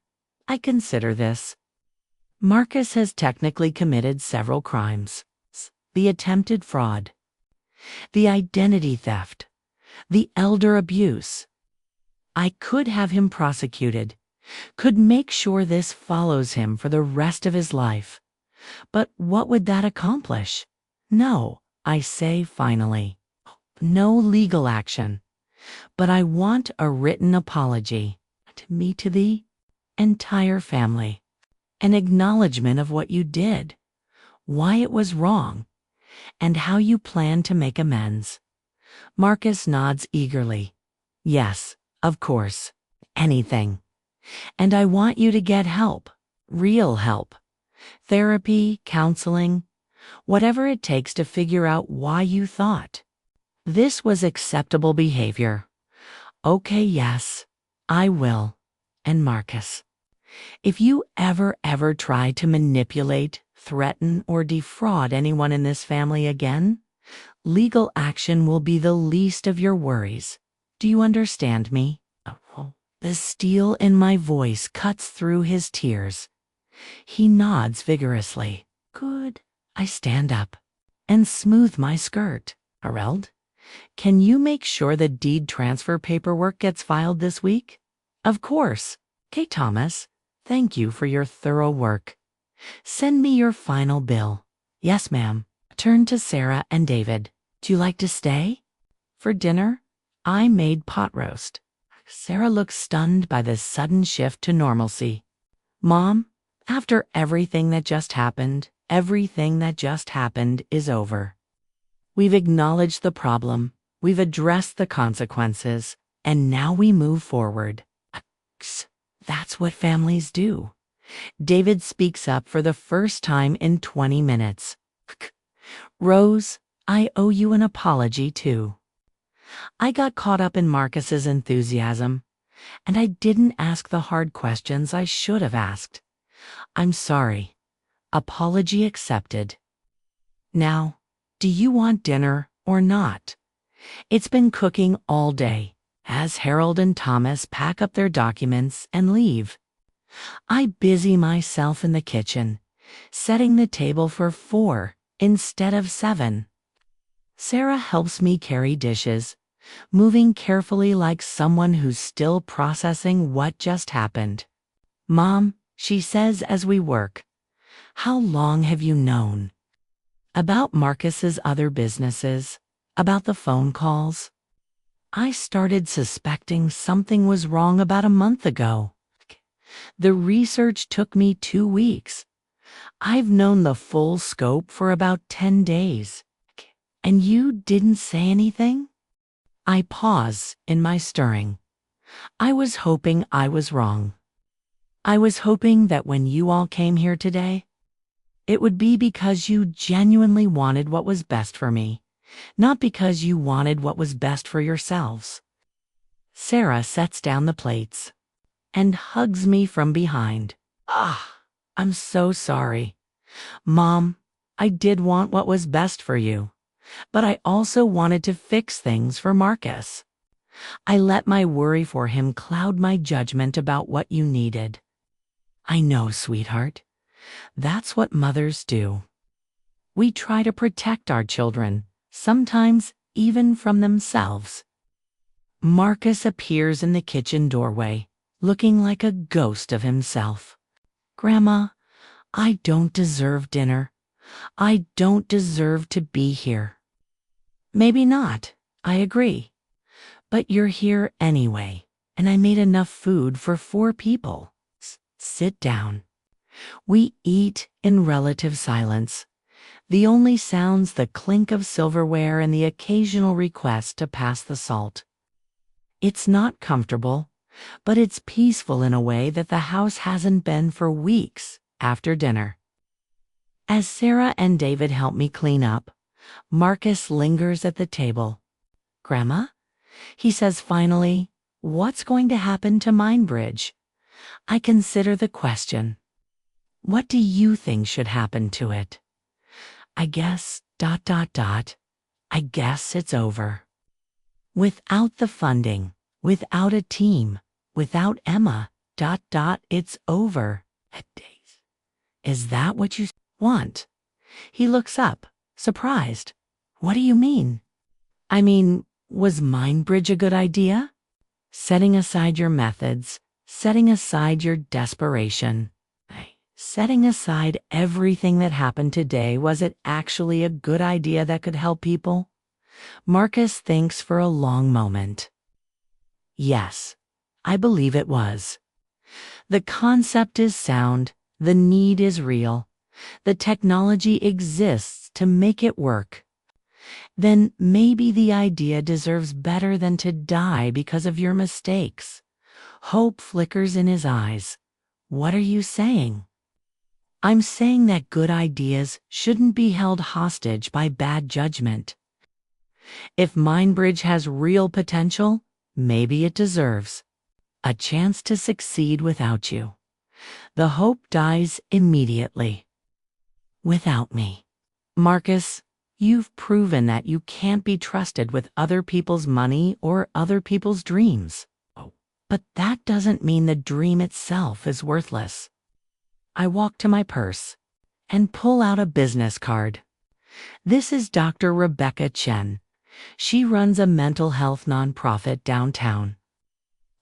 I consider this. Marcus has technically committed several crimes. The attempted fraud, the identity theft, the elder abuse. I could have him prosecuted, could make sure this follows him for the rest of his life. But what would that accomplish? No, I say finally. No legal action. But I want a written apology to me, to the entire family. An acknowledgement of what you did, why it was wrong, and how you plan to make amends. Marcus nods eagerly. Yes, of course. Anything. And I want you to get help. Real help. Therapy, counseling, whatever it takes to figure out why you thought this was acceptable behavior. Okay, yes, I will. And Marcus, if you ever try to manipulate, threaten, or defraud anyone in this family again, legal action will be the least of your worries. Do you understand me? The steel in my voice cuts through his tears. He nods vigorously. Good. I stand up and smooth my skirt. Harold, can you make sure the deed transfer paperwork gets filed this week? Of course. Kate Thomas, thank you for your thorough work. Send me your final bill. Yes, ma'am. Turn to Sarah and David. Do you like to stay? For dinner, I made pot roast. Sarah looks stunned by this sudden shift to normalcy. Mom, after everything that just happened is over. We've acknowledged the problem, we've addressed the consequences, and now we move forward. That's what families do. David speaks up for the first time in 20 minutes. Rose, I owe you an apology too. I got caught up in Marcus's enthusiasm, and I didn't ask the hard questions I should have asked. I'm sorry. Apology accepted. Now, do you want dinner or not? It's been cooking all day, as Harold and Thomas pack up their documents and leave. I busy myself in the kitchen, setting the table for 4 instead of 7. Sarah helps me carry dishes, moving carefully like someone who's still processing what just happened. Mom, she says as we work, how long have you known? About Marcus's other businesses, about the phone calls. I started suspecting something was wrong about a month ago. The research took me 2 weeks. I've known the full scope for about 10 days. And you didn't say anything? I pause in my stirring. I was hoping I was wrong. I was hoping that when you all came here today, it would be because you genuinely wanted what was best for me, not because you wanted what was best for yourselves. Sarah sets down the plates and hugs me from behind. I'm so sorry. Mom, I did want what was best for you, but I also wanted to fix things for Marcus. I let my worry for him cloud my judgment about what you needed. I know, sweetheart. That's what mothers do. We try to protect our children, sometimes even from themselves. Marcus appears in the kitchen doorway, looking like a ghost of himself. Grandma, I don't deserve dinner. I don't deserve to be here. Maybe not, I agree. But you're here anyway, and I made enough food for 4 people. Sit down. We eat in relative silence. The only sounds the clink of silverware and the occasional request to pass the salt. It's not comfortable, but it's peaceful in a way that the house hasn't been for weeks after dinner. As Sarah and David help me clean up, Marcus lingers at the table. Grandma? He says finally, what's going to happen to Mindbridge? I consider the question. What do you think should happen to it? I guess, ... I guess it's over. Without the funding, without a team, without Emma, ... it's over. Is that what you want? He looks up, surprised. What do you mean? I mean, was Mindbridge a good idea? Setting aside your methods, setting aside your desperation, setting aside everything that happened today, was it actually a good idea that could help people? Marcus thinks for a long moment. Yes, I believe it was. The concept is sound, the need is real, the technology exists to make it work. Then maybe the idea deserves better than to die because of your mistakes. Hope flickers in his eyes. What are you saying? I'm saying that good ideas shouldn't be held hostage by bad judgment. If Mindbridge has real potential, maybe it deserves a chance to succeed without you. The hope dies immediately. Without me. Marcus, you've proven that you can't be trusted with other people's money or other people's dreams. But that doesn't mean the dream itself is worthless. I walk to my purse and pull out a business card. This is Dr. Rebecca Chen. She runs a mental health nonprofit downtown.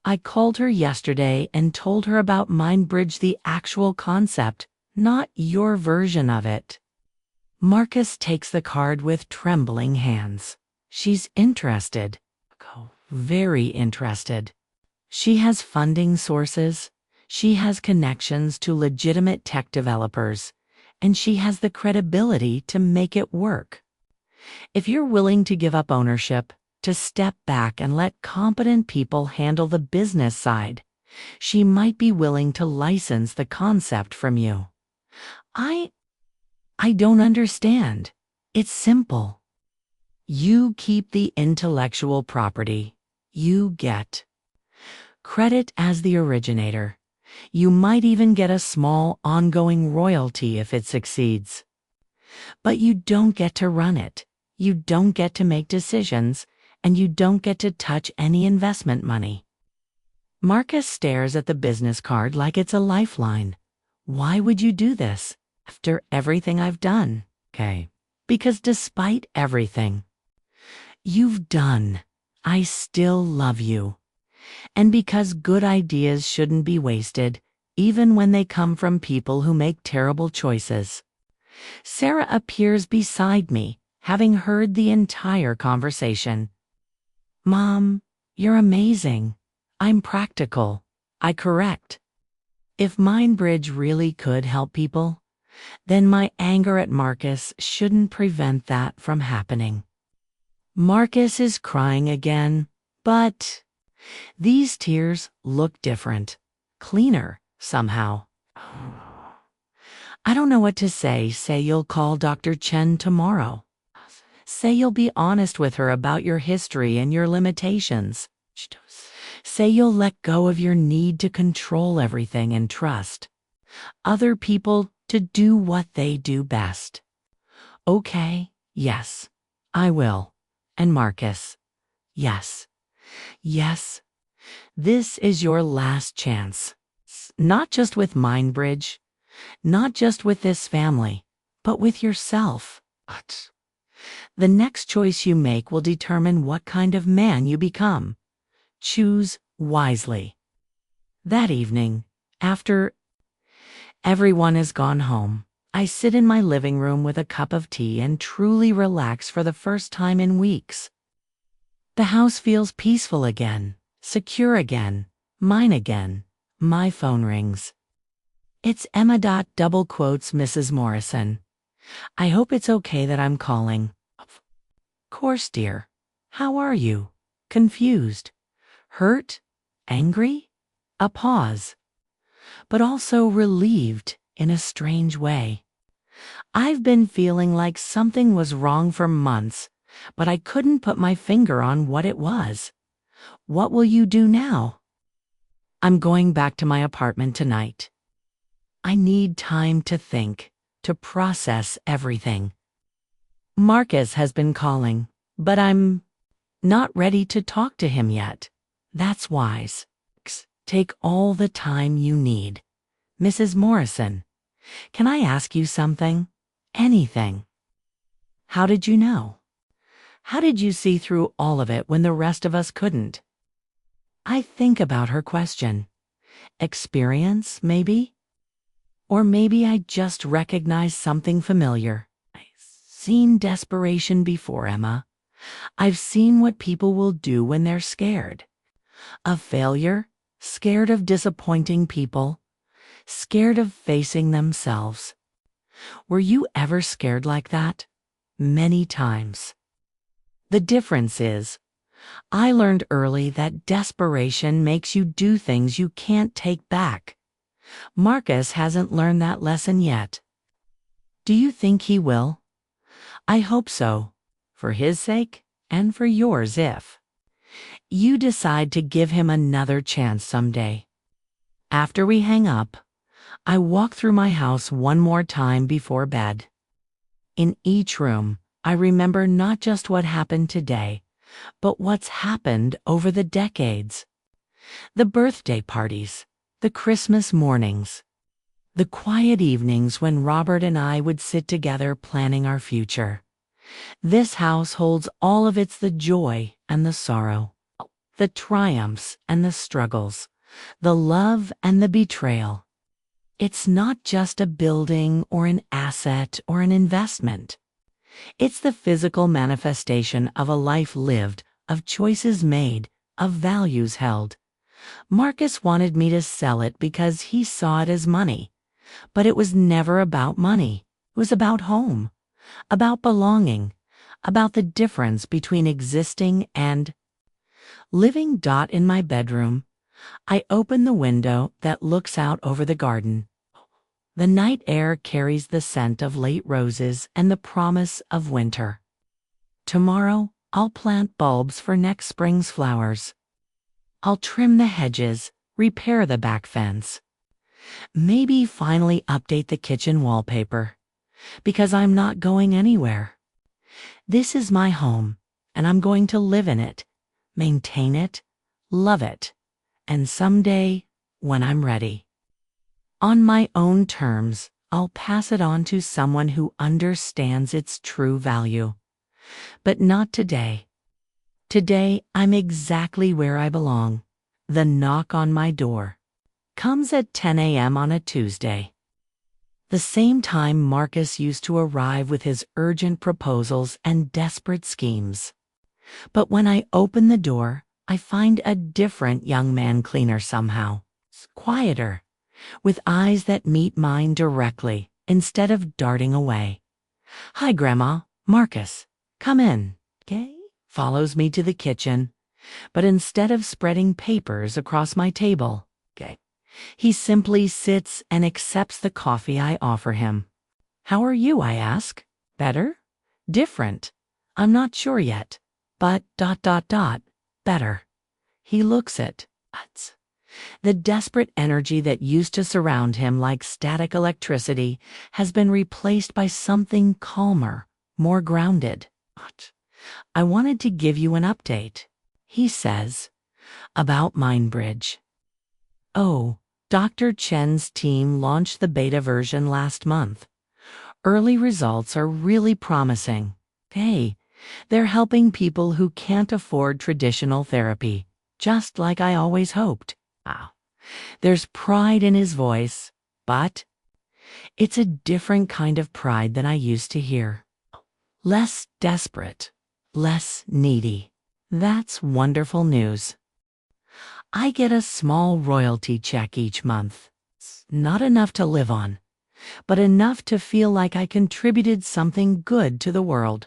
I called her yesterday and told her about Mindbridge, the actual concept, not your version of it. Marcus takes the card with trembling hands. She's interested. Very interested. She has funding sources. She has connections to legitimate tech developers, and she has the credibility to make it work. If you're willing to give up ownership, to step back and let competent people handle the business side, She might be willing to license the concept from you. I don't understand. It's simple. You keep the intellectual property. You get credit as the originator. You might even get a small ongoing royalty if it succeeds. But you don't get to run it. You don't get to make decisions, and you don't get to touch any investment money. Marcus stares at the business card like it's a lifeline. Why would you do this after everything I've done? Okay. Because despite everything you've done, I still love you. And because good ideas shouldn't be wasted, even when they come from people who make terrible choices. Sarah appears beside me, having heard the entire conversation. Mom, you're amazing. I'm practical. I correct. If MindBridge really could help people, then my anger at Marcus shouldn't prevent that from happening. Marcus is crying again, but these tears look different, cleaner, somehow. I don't know what to say. Say you'll call Dr. Chen tomorrow. Say you'll be honest with her about your history and your limitations. Say you'll let go of your need to control everything and trust other people to do what they do best. Okay, yes, I will. And Marcus, yes, yes, this is your last chance. Not just with MindBridge, not just with this family, but with yourself. The next choice you make will determine what kind of man you become. Choose wisely. That evening, after everyone has gone home, I sit in my living room with a cup of tea and truly relax for the first time in weeks. The house feels peaceful again, secure again, mine again. My phone rings. It's Emma. Double quotes Mrs. Morrison. I hope it's okay that I'm calling. Of course, dear. How are you? Confused? Hurt? Angry? A pause. But also relieved in a strange way. I've been feeling like something was wrong for months, but I couldn't put my finger on what it was. What will you do now? I'm going back to my apartment tonight. I need time to think, to process everything. Marcus has been calling, but I'm not ready to talk to him yet. That's wise. Take all the time you need. Mrs. Morrison, can I ask you something? Anything. How did you know? How did you see through all of it when the rest of us couldn't? I think about her question. Experience, maybe? Or maybe I just recognize something familiar. I've seen desperation before, Emma. I've seen what people will do when they're scared. Of failure, scared of disappointing people, scared of facing themselves. Were you ever scared like that? Many times. The difference is, I learned early that desperation makes you do things you can't take back. Marcus hasn't learned that lesson yet. Do you think he will? I hope so, for his sake and for yours if you decide to give him another chance someday. After we hang up, I walk through my house one more time before bed. In each room, I remember not just what happened today, but what's happened over the decades. The birthday parties, the Christmas mornings, the quiet evenings when Robert and I would sit together planning our future. This house holds all of the joy and the sorrow, the triumphs and the struggles, the love and the betrayal. It's not just a building or an asset or an investment. It's the physical manifestation of a life lived, of choices made, of values held. Marcus wanted me to sell it because he saw it as money. But it was never about money. It was about home, about belonging, about the difference between existing and living. In my bedroom, I open the window that looks out over the garden. The night air carries the scent of late roses and the promise of winter. Tomorrow, I'll plant bulbs for next spring's flowers. I'll trim the hedges, repair the back fence. Maybe finally update the kitchen wallpaper. Because I'm not going anywhere. This is my home, and I'm going to live in it, maintain it, love it, and someday, when I'm ready, on my own terms, I'll pass it on to someone who understands its true value. But not today. Today, I'm exactly where I belong. The knock on my door comes at 10 a.m. on a Tuesday. The same time Marcus used to arrive with his urgent proposals and desperate schemes. But when I open the door, I find a different young man cleaner somehow. Quieter, with eyes that meet mine directly instead of darting away. "Hi, Grandma. Marcus. Come in." Okay? Follows me to the kitchen, but instead of spreading papers across my table, he simply sits and accepts the coffee I offer him. "How are you?" I ask. "Better? Different? I'm not sure yet, but ... better." He looks it. The desperate energy that used to surround him like static electricity has been replaced by something calmer, more grounded. "I wanted to give you an update," he says, "about Mindbridge." "Oh, Dr. Chen's team launched the beta version last month. Early results are really promising. Hey, they're helping people who can't afford traditional therapy, just like I always hoped." Wow. There's pride in his voice, but it's a different kind of pride than I used to hear. Less desperate, less needy. That's wonderful news. I get a small royalty check each month. Not enough to live on, but enough to feel like I contributed something good to the world.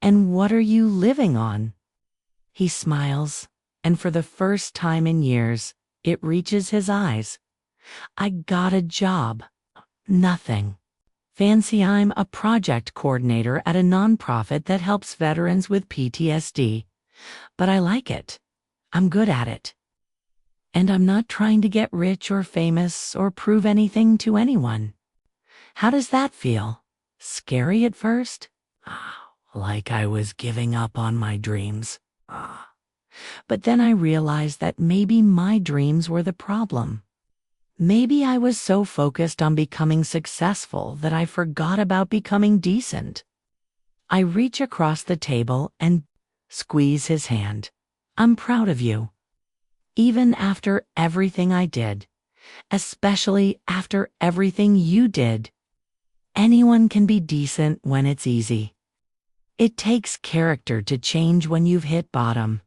"And what are you living on?" He smiles, and for the first time in years, it reaches his eyes. "I got a job. Nothing fancy. I'm a project coordinator at a nonprofit that helps veterans with PTSD, but I like it. I'm good at it. And I'm not trying to get rich or famous or prove anything to anyone." How does that feel? Scary at first? Like I was giving up on my dreams. But then I realized that maybe my dreams were the problem. Maybe I was so focused on becoming successful that I forgot about becoming decent. I reach across the table and squeeze his hand. "I'm proud of you. Even after everything I did, especially after everything you did. Anyone can be decent when it's easy. It takes character to change when you've hit bottom."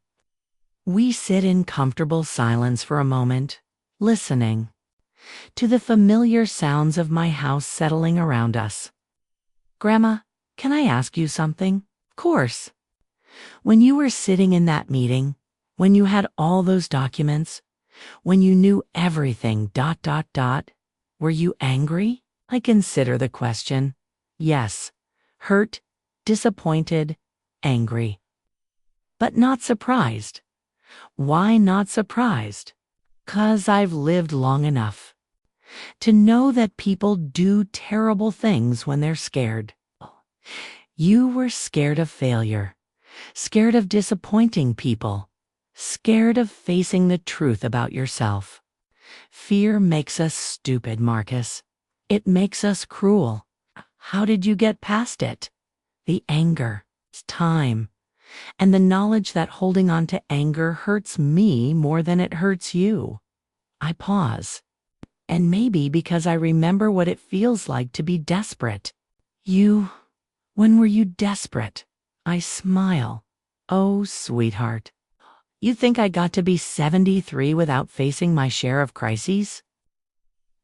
We sit in comfortable silence for a moment, listening to the familiar sounds of my house settling around us. "Grandma, can I ask you something?" "Of course." "When you were sitting in that meeting, when you had all those documents, when you knew everything, were you angry?" I consider the question. Yes, hurt, disappointed, angry. But not surprised. Why not surprised? 'Cause I've lived long enough to know that people do terrible things when they're scared. You were scared of failure, scared of disappointing people, scared of facing the truth about yourself. Fear makes us stupid, Marcus. It makes us cruel. How did you get past it? The anger, time, and the knowledge that holding on to anger hurts me more than it hurts you. I pause. And maybe because I remember what it feels like to be desperate. When were you desperate? I smile. Oh, sweetheart. You think I got to be 73 without facing my share of crises?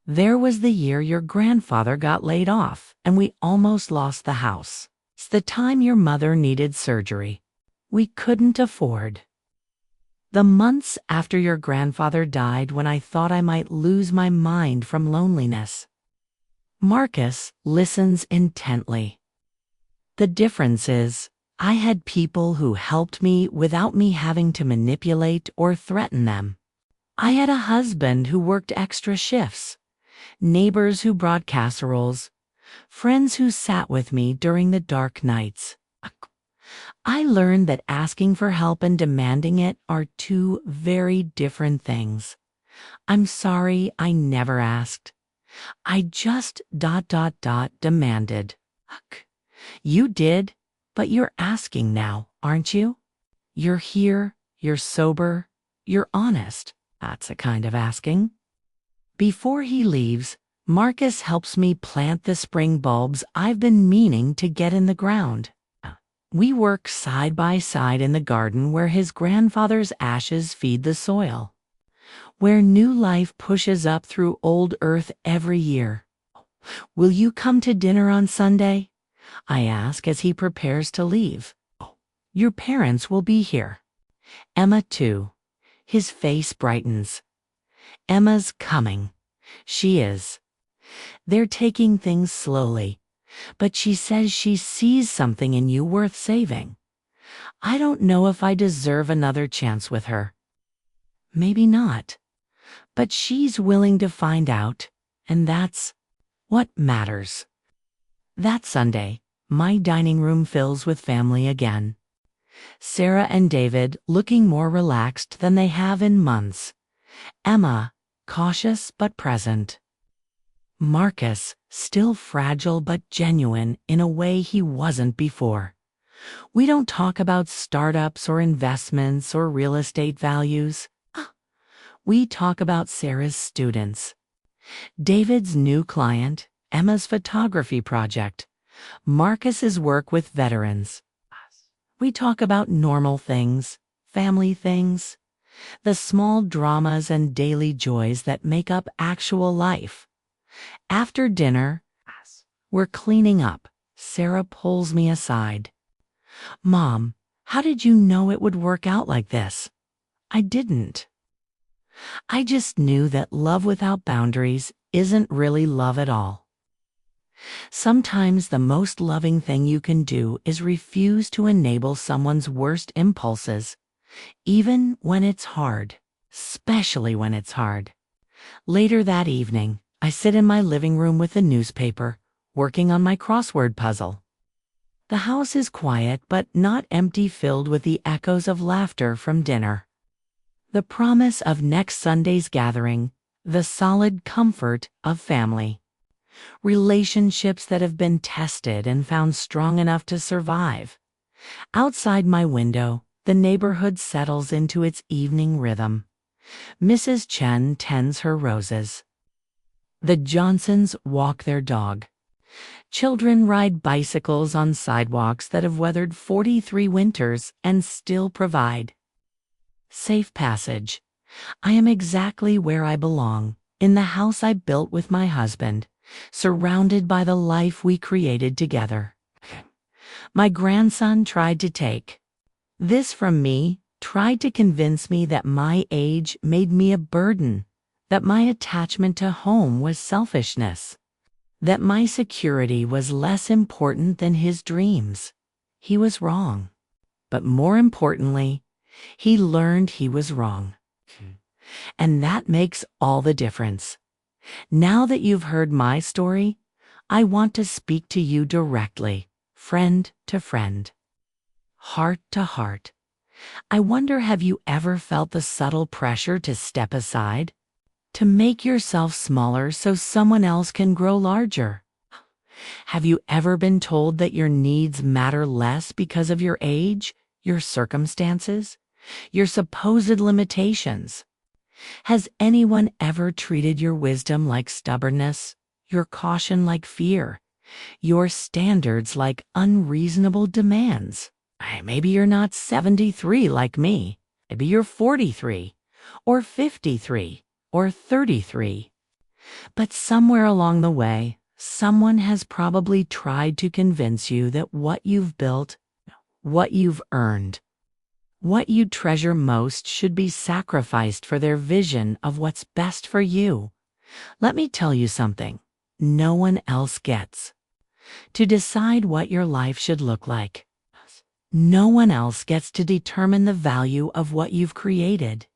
There was the year your grandfather got laid off and we almost lost the house. It's the time your mother needed surgery. We couldn't afford. The months after your grandfather died when I thought I might lose my mind from loneliness. Marcus listens intently. The difference is, I had people who helped me without me having to manipulate or threaten them. I had a husband who worked extra shifts, neighbors who brought casseroles, friends who sat with me during the dark nights. I learned that asking for help and demanding it are two very different things. I'm sorry I never asked. I just demanded. You did, but you're asking now, aren't you? You're here, you're sober, you're honest. That's a kind of asking. Before he leaves, Marcus helps me plant the spring bulbs I've been meaning to get in the ground. We work side by side in the garden where his grandfather's ashes feed the soil, where new life pushes up through old earth every year. Will you come to dinner on Sunday? I ask as he prepares to leave. Your parents will be here. Emma too. His face brightens. Emma's coming. She is. They're taking things slowly, but she says she sees something in you worth saving. I don't know if I deserve another chance with her. Maybe not. But she's willing to find out, and that's what matters. That Sunday, my dining room fills with family again. Sarah and David looking more relaxed than they have in months. Emma, cautious but present. Marcus, still fragile but genuine in a way he wasn't before. We don't talk about startups or investments or real estate values. We talk about Sarah's students. David's new client, Emma's photography project, Marcus's work with veterans. We talk about normal things, family things, the small dramas and daily joys that make up actual life. After dinner, we're cleaning up. Sarah pulls me aside. Mom, how did you know it would work out like this? I didn't. I just knew that love without boundaries isn't really love at all. Sometimes the most loving thing you can do is refuse to enable someone's worst impulses, even when it's hard, especially when it's hard. Later that evening, I sit in my living room with a newspaper, working on my crossword puzzle. The house is quiet but not empty, filled with the echoes of laughter from dinner. The promise of next Sunday's gathering, the solid comfort of family. Relationships that have been tested and found strong enough to survive. Outside my window, the neighborhood settles into its evening rhythm. Mrs. Chen tends her roses. The Johnsons walk their dog. Children ride bicycles on sidewalks that have weathered 43 winters and still provide safe passage. I am exactly where I belong, in the house I built with my husband, surrounded by the life we created together. My grandson tried to take this from me, tried to convince me that my age made me a burden, that my attachment to home was selfishness, that my security was less important than his dreams. He was wrong. But more importantly, he learned he was wrong. And that makes all the difference. Now that you've heard my story, I want to speak to you directly, friend to friend, heart to heart. I wonder, have you ever felt the subtle pressure to step aside? To make yourself smaller so someone else can grow larger? Have you ever been told that your needs matter less because of your age, your circumstances, your supposed limitations? Has anyone ever treated your wisdom like stubbornness, your caution like fear, your standards like unreasonable demands? Maybe you're not 73 like me. Maybe you're 43, or 53, or 33. But somewhere along the way, someone has probably tried to convince you that what you've built, what you've earned, What you treasure most should be sacrificed for their vision of what's best for you. Let me tell you something no one else gets to decide what your life should look like. No one else gets to determine the value of what you've created.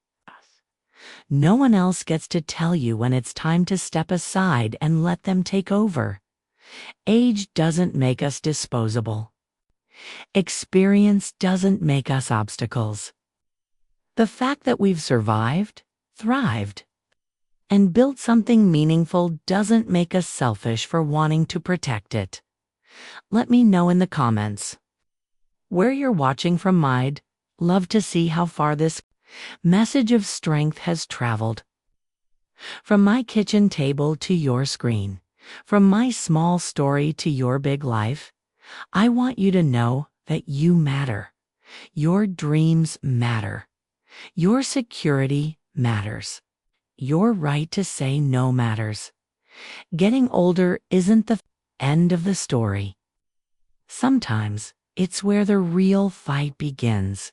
No one else gets to tell you when it's time to step aside and let them take over. Age doesn't make us disposable. Experience doesn't make us obstacles. The fact that we've survived, thrived, and built something meaningful doesn't make us selfish for wanting to protect it. Let me know in the comments where you're watching from. I'd love to see how far this message of strength has traveled. From my kitchen table to your screen, from my small story to your big life, I want you to know that you matter. Your dreams matter. Your security matters. Your right to say no matters. Getting older isn't the end of the story. Sometimes it's where the real fight begins.